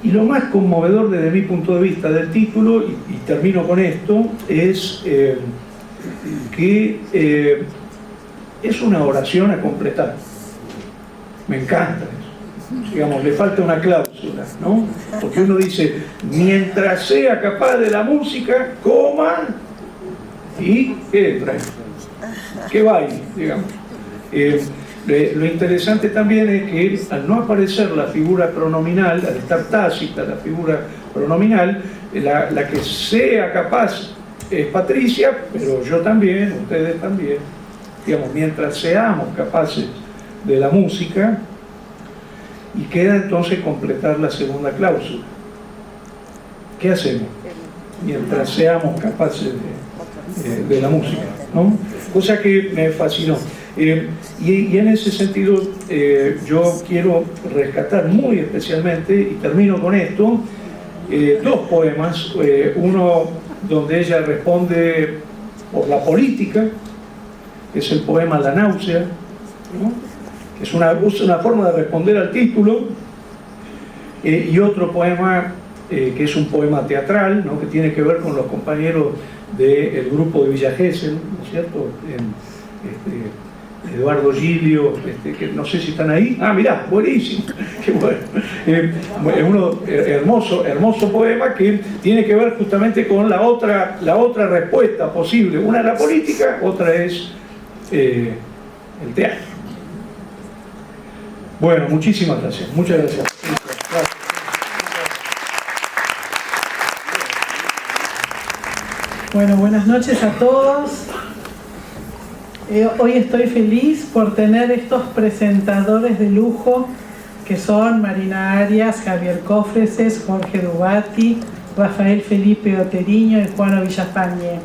Speaker 5: Y lo más conmovedor desde mi punto de vista del título, y termino con esto, es que es una oración a completar. Me encanta eso. Digamos, le falta una cláusula, ¿no? Porque uno dice, mientras sea capaz de la música, coma, y ¿qué entra? Que baile, digamos. Lo interesante también es que al no aparecer la figura pronominal, al estar tácita la figura pronominal, la que sea capaz es Patricia, pero yo también, ustedes también. Digamos, mientras seamos capaces de la música, y queda entonces completar la segunda cláusula. ¿Qué hacemos? Mientras seamos capaces de la música, ¿no? Cosa que me fascinó. Y en ese sentido yo quiero rescatar muy especialmente, y termino con esto, dos poemas, uno donde ella responde por la política, que es el poema La náusea, ¿no? Que es una forma de responder al título, y otro poema que es un poema teatral, ¿no? Que tiene que ver con los compañeros del grupo de Villa Gesell, ¿no es cierto? Eduardo Gilio, que no sé si están ahí. Ah, mirá, buenísimo, qué bueno. Es un hermoso poema que tiene que ver justamente con la otra respuesta posible. Una es la política, otra es el teatro. Bueno, muchísimas gracias. Muchas gracias.
Speaker 6: Bueno, buenas noches a todos. Hoy estoy feliz por tener estos presentadores de lujo que son Marina Arias, Javier Cofreses, Jorge Dubati, Rafael Felipe Oteriño y Juan Villafañe.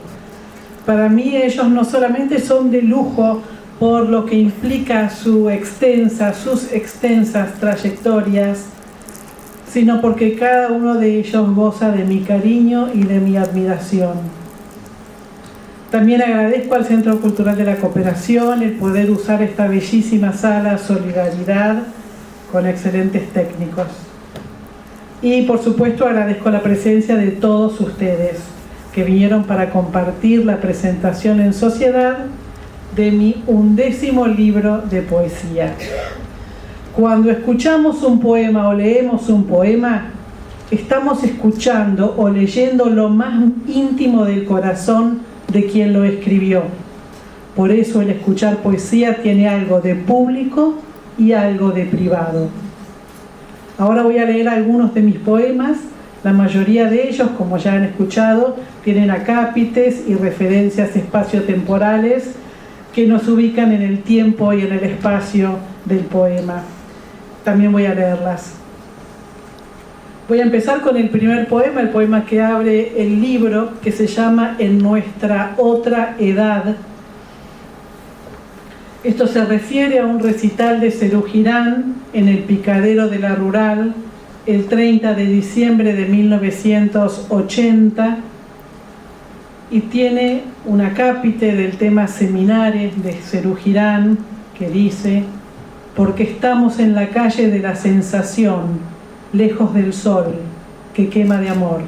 Speaker 6: Para mí ellos no solamente son de lujo por lo que implica sus extensas trayectorias, sino porque cada uno de ellos goza de mi cariño y de mi admiración. También agradezco al Centro Cultural de la Cooperación el poder usar esta bellísima sala Solidaridad con excelentes técnicos. Y por supuesto agradezco la presencia de todos ustedes que vinieron para compartir la presentación en sociedad de mi 11º libro de poesía. Cuando escuchamos un poema o leemos un poema, estamos escuchando o leyendo lo más íntimo del corazón de quien lo escribió, Por eso el escuchar poesía tiene algo de público y algo de privado. Ahora voy a leer algunos de mis poemas. La mayoría de ellos, como ya han escuchado, tienen acápites y referencias espaciotemporales que nos ubican en el tiempo y en el espacio del poema. También voy a leerlas. Voy a empezar con el primer poema, el poema que abre el libro, que se llama En nuestra otra edad. Esto se refiere a un recital de Serú Girán en el Picadero de la Rural el 30 de diciembre de 1980 y tiene un acápite del tema Seminares de Serú Girán que dice: porque estamos en la calle de la sensación, lejos del sol que quema de amor.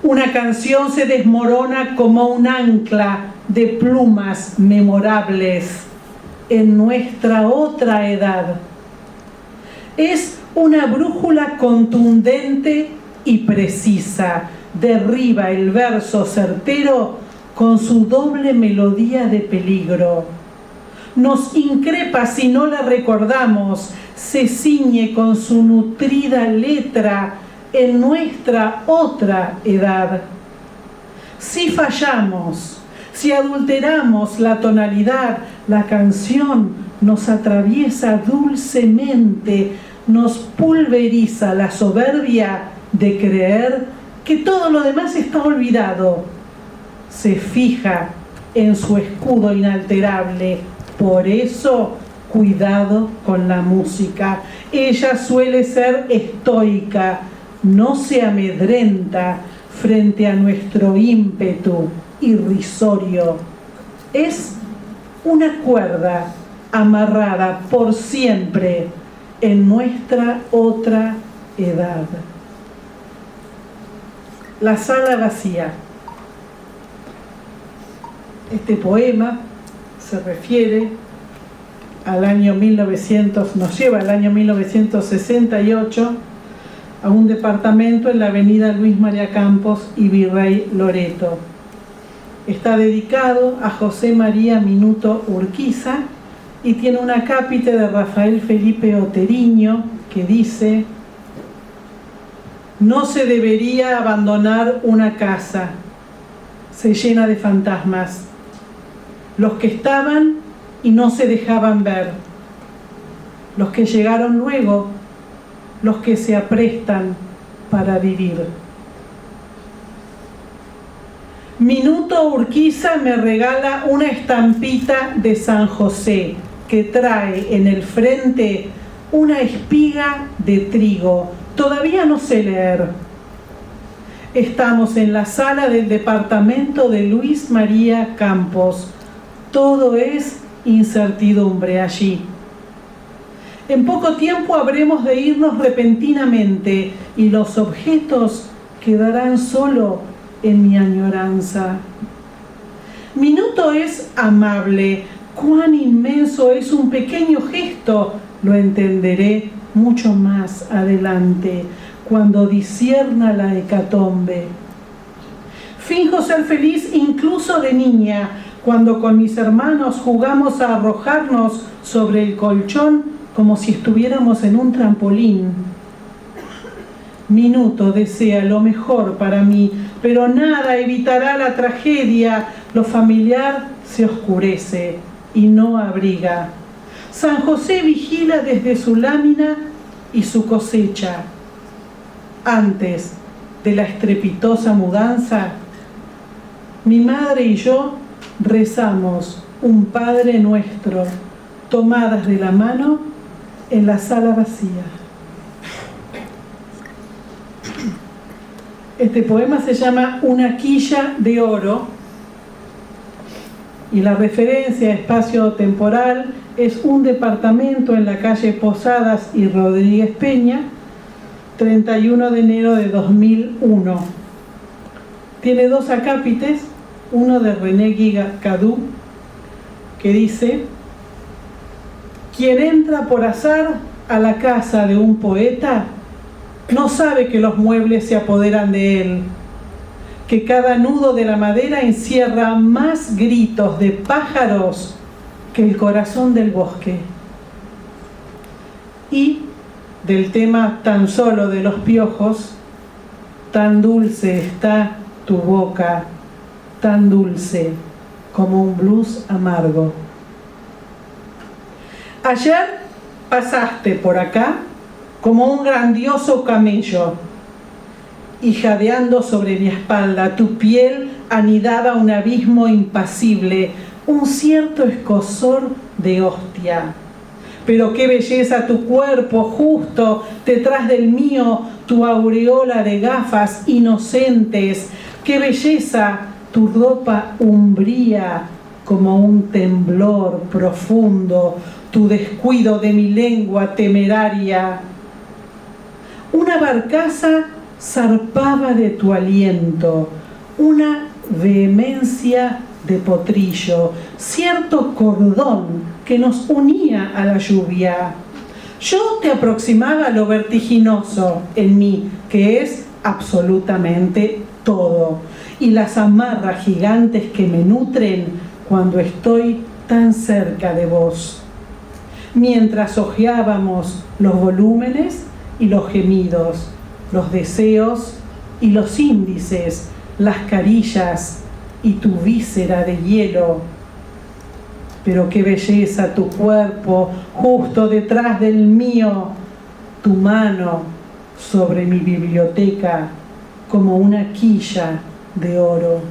Speaker 6: Una canción se desmorona como un ancla de plumas memorables en nuestra otra edad. Es una brújula contundente y precisa. Derriba el verso certero con su doble melodía de peligro. Nos increpa si no la recordamos, se ciñe con su nutrida letra en nuestra otra edad. Si fallamos, si adulteramos la tonalidad, la canción nos atraviesa dulcemente, nos pulveriza la soberbia de creer que todo lo demás está olvidado. Se fija en su escudo inalterable. Por eso, cuidado con la música. Ella suele ser estoica, no se amedrenta frente a nuestro ímpetu irrisorio. Es una cuerda amarrada por siempre en nuestra otra edad. La sala vacía. Este poema se refiere al año 1900, nos lleva al año 1968 a un departamento en la avenida Luis María Campos y Virrey Loreto. Está dedicado a José María Minuto Urquiza y tiene un acápite de Rafael Felipe Oteriño que dice: no se debería abandonar una casa, se llena de fantasmas, los que estaban y no se dejaban ver, los que llegaron luego, los que se aprestan para vivir. Minuto Urquiza me regala una estampita de San José que trae en el frente una espiga de trigo. Todavía no sé leer. Estamos en la sala del departamento de Luis María Campos. Todo es incertidumbre allí. En poco tiempo habremos de irnos repentinamente y los objetos quedarán solo en mi añoranza. Minuto es amable. Cuán inmenso es un pequeño gesto, lo entenderé mucho más adelante, cuando discierna la hecatombe. Finjo ser feliz incluso de niña, cuando con mis hermanos jugamos a arrojarnos sobre el colchón como si estuviéramos en un trampolín. Minuto desea lo mejor para mí, pero nada evitará la tragedia. Lo familiar se oscurece y no abriga. San José vigila desde su lámina y su cosecha. Antes de la estrepitosa mudanza, mi madre y yo rezamos un Padre Nuestro, tomadas de la mano en la sala vacía. Este poema se llama Una quilla de oro y la referencia espacio-temporal es un departamento en la calle Posadas y Rodríguez Peña, 31 de enero de 2001. Tiene dos acápites, uno de René Guigadou, que dice: quien entra por azar a la casa de un poeta no sabe que los muebles se apoderan de él, que cada nudo de la madera encierra más gritos de pájaros que el corazón del bosque. Y del tema tan solo de los piojos, tan dulce está tu boca, tan dulce como un blues amargo. Ayer pasaste por acá como un grandioso camello, y jadeando sobre mi espalda, tu piel anidaba un abismo impasible, un cierto escozor de hostia. Pero qué belleza tu cuerpo, justo detrás del mío, tu aureola de gafas inocentes. Qué belleza tu ropa umbría como un temblor profundo, tu descuido de mi lengua temeraria. Una barcaza zarpaba de tu aliento, una vehemencia de potrillo, cierto cordón que nos unía a la lluvia. Yo te aproximaba a lo vertiginoso en mí, que es absolutamente todo, y las amarras gigantes que me nutren cuando estoy tan cerca de vos. Mientras hojeábamos los volúmenes y los gemidos, los deseos y los índices, las carillas y tu víscera de hielo. Pero qué belleza tu cuerpo, justo detrás del mío, tu mano sobre mi biblioteca como una quilla de oro.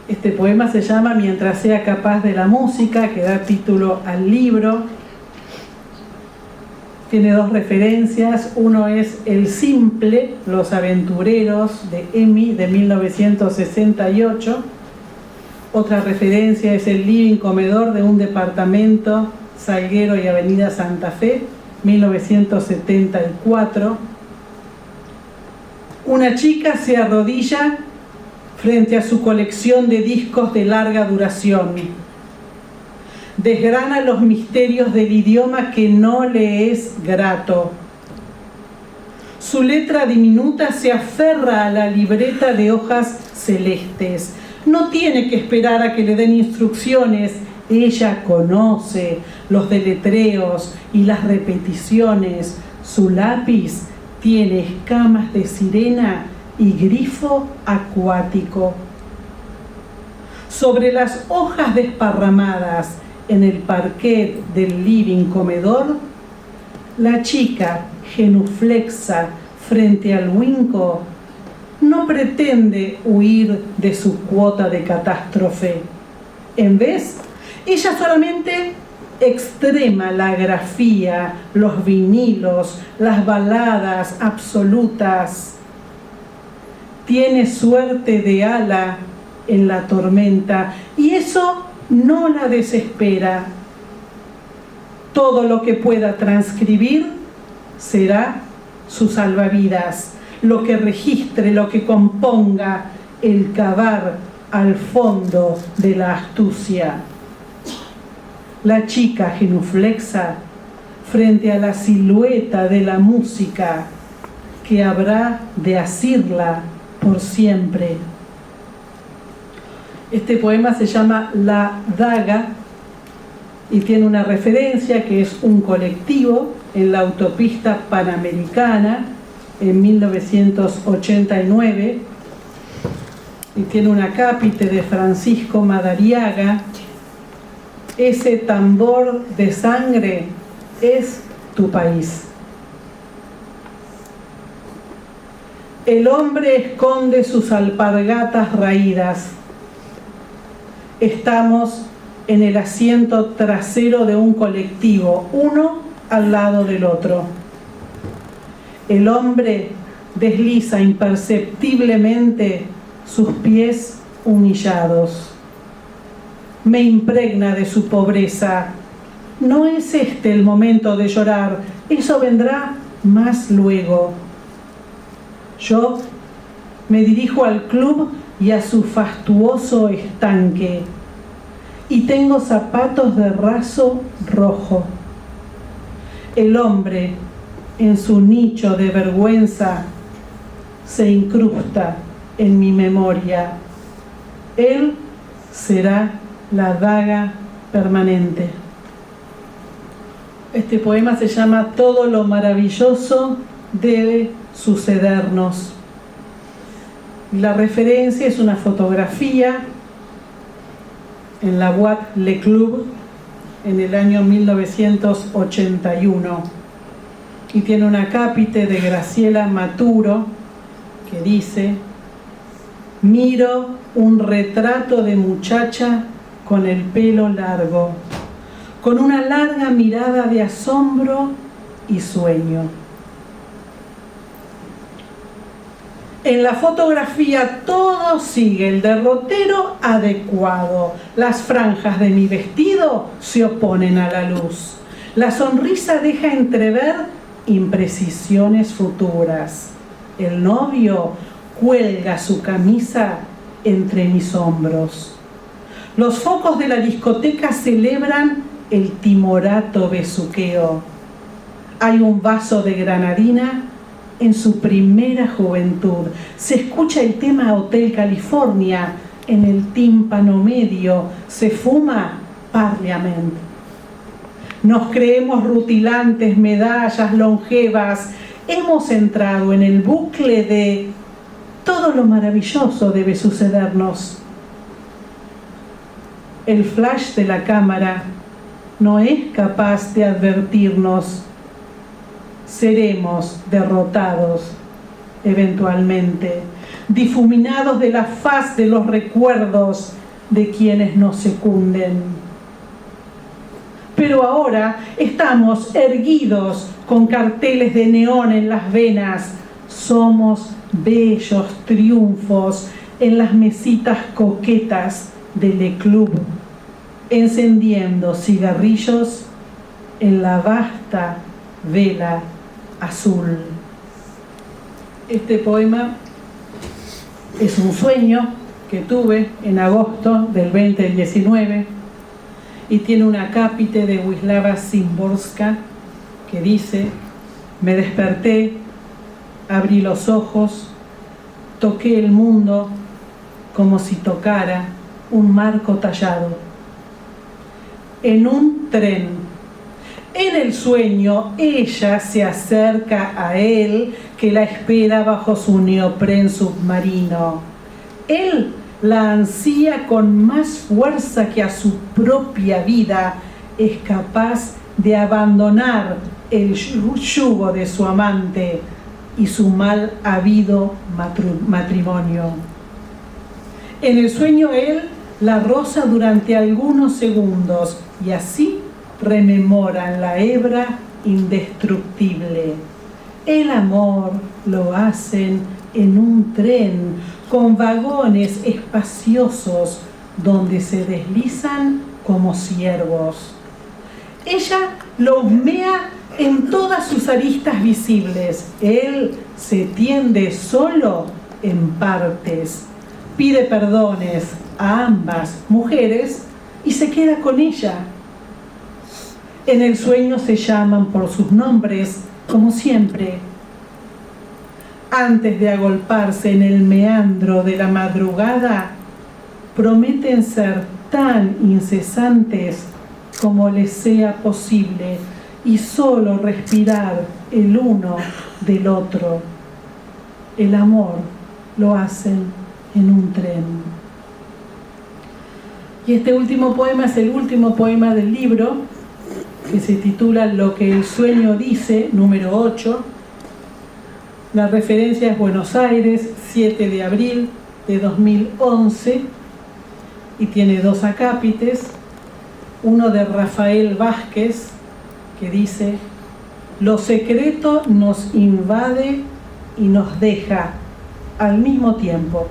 Speaker 6: Este poema se llama Mientras sea capaz de la música, que da título al libro. Tiene dos referencias, uno es El Simple, Los Aventureros de Emi, de 1968. Otra referencia es El Living Comedor de un departamento, Salguero y Avenida Santa Fe, 1974. Una chica se arrodilla frente a su colección de discos de larga duración. Desgrana los misterios del idioma que no le es grato. Su letra diminuta se aferra a la libreta de hojas celestes. No tiene que esperar a que le den instrucciones. Ella conoce los deletreos y las repeticiones. Su lápiz tiene escamas de sirena y grifo acuático. Sobre las hojas desparramadas en el parquet del living comedor, la chica genuflexa frente al winco no pretende huir de su cuota de catástrofe. En vez, ella solamente extrema la grafía, los vinilos, las baladas absolutas. Tiene suerte de ala en la tormenta y eso no la desespera. Todo lo que pueda transcribir será su salvavidas, lo que registre, lo que componga el cavar al fondo de la astucia. La chica genuflexa frente a la silueta de la música que habrá de asirla por siempre. Este poema se llama La Daga y tiene una referencia que es un colectivo en la autopista Panamericana en 1989 y tiene una cápite de Francisco Madariaga. Ese tambor de sangre es tu país. El hombre esconde sus alpargatas raídas. Estamos en el asiento trasero de un colectivo, uno al lado del otro. El hombre desliza imperceptiblemente sus pies humillados. Me impregna de su pobreza. No es este el momento de llorar, eso vendrá más luego. Yo me dirijo al club y a su fastuoso estanque, y tengo zapatos de raso rojo. El hombre, en su nicho de vergüenza, se incrusta en mi memoria. Él será la daga permanente. Este poema se llama Todo lo maravilloso debe sucedernos. La referencia es una fotografía en la Boîte Le Club en el año 1981 y tiene una cápite de Graciela Maturo que dice: miro un retrato de muchacha con el pelo largo, con una larga mirada de asombro y sueño. En la fotografía todo sigue el derrotero adecuado. Las franjas de mi vestido se oponen a la luz. La sonrisa deja entrever imprecisiones futuras. El novio cuelga su camisa entre mis hombros. Los focos de la discoteca celebran el timorato besuqueo. Hay un vaso de granadina en su primera juventud. Se escucha el tema Hotel California en el tímpano medio. Se fuma Parliament. Nos creemos rutilantes, medallas longevas. Hemos entrado en el bucle de todo lo maravilloso debe sucedernos. El flash de la cámara no es capaz de advertirnos. Seremos derrotados eventualmente, difuminados de la faz de los recuerdos de quienes nos secunden. Pero ahora estamos erguidos con carteles de neón en las venas. Somos bellos triunfos en las mesitas coquetas de Le Club, encendiendo cigarrillos en la vasta vela azul. Este poema es un sueño que tuve en agosto del 2019 y tiene una cápite de Wisława Szymborska que dice: me desperté, abrí los ojos, toqué el mundo como si tocara un marco tallado. En un tren. En el sueño, ella se acerca a él, que la espera bajo su neopren submarino. Él la ansía con más fuerza que a su propia vida. Es capaz de abandonar el yugo de su amante y su mal habido matrimonio. En el sueño, él la roza durante algunos segundos y así rememoran la hebra indestructible. El amor lo hacen en un tren con vagones espaciosos donde se deslizan como ciervos. Ella lo husmea en todas sus aristas visibles. Él se tiende solo en partes. Pide perdones a ambas mujeres y se queda con ella. En el sueño se llaman por sus nombres, como siempre. Antes de agolparse en el meandro de la madrugada, prometen ser tan incesantes como les sea posible y solo respirar el uno del otro. El amor lo hacen en un tren. Y este último poema es el último poema del libro, que se titula Lo que el sueño dice, número 8. La referencia es Buenos Aires, 7 de abril de 2011, y tiene dos acápites. Uno de Rafael Vázquez, que dice: lo secreto nos invade y nos deja al mismo tiempo.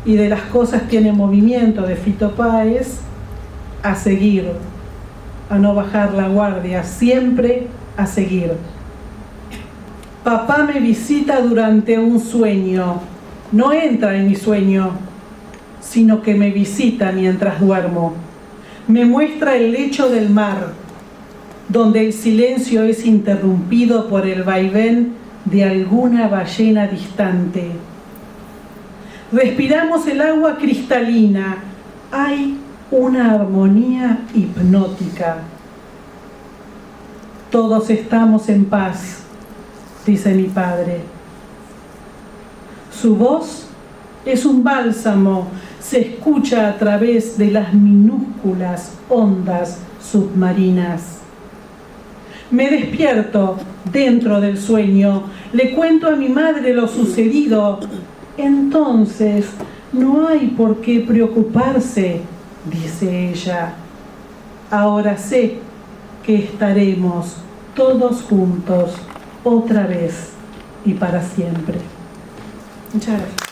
Speaker 6: Y de Las cosas tienen movimiento, de Fito Páez, a seguir, a no bajar la guardia, siempre a seguir. Papá me visita durante un sueño, no entra en mi sueño, sino que me visita mientras duermo. Me muestra el lecho del mar, donde el silencio es interrumpido por el vaivén de alguna ballena distante. Respiramos el agua cristalina. Hay una armonía hipnótica. Todos estamos en paz, dice mi padre. Su voz es un bálsamo, se escucha a través de las minúsculas ondas submarinas. Me despierto dentro del sueño, le cuento a mi madre lo sucedido. Entonces, no hay por qué preocuparse, dice ella. Ahora sé que estaremos todos juntos otra vez y para siempre. Muchas gracias.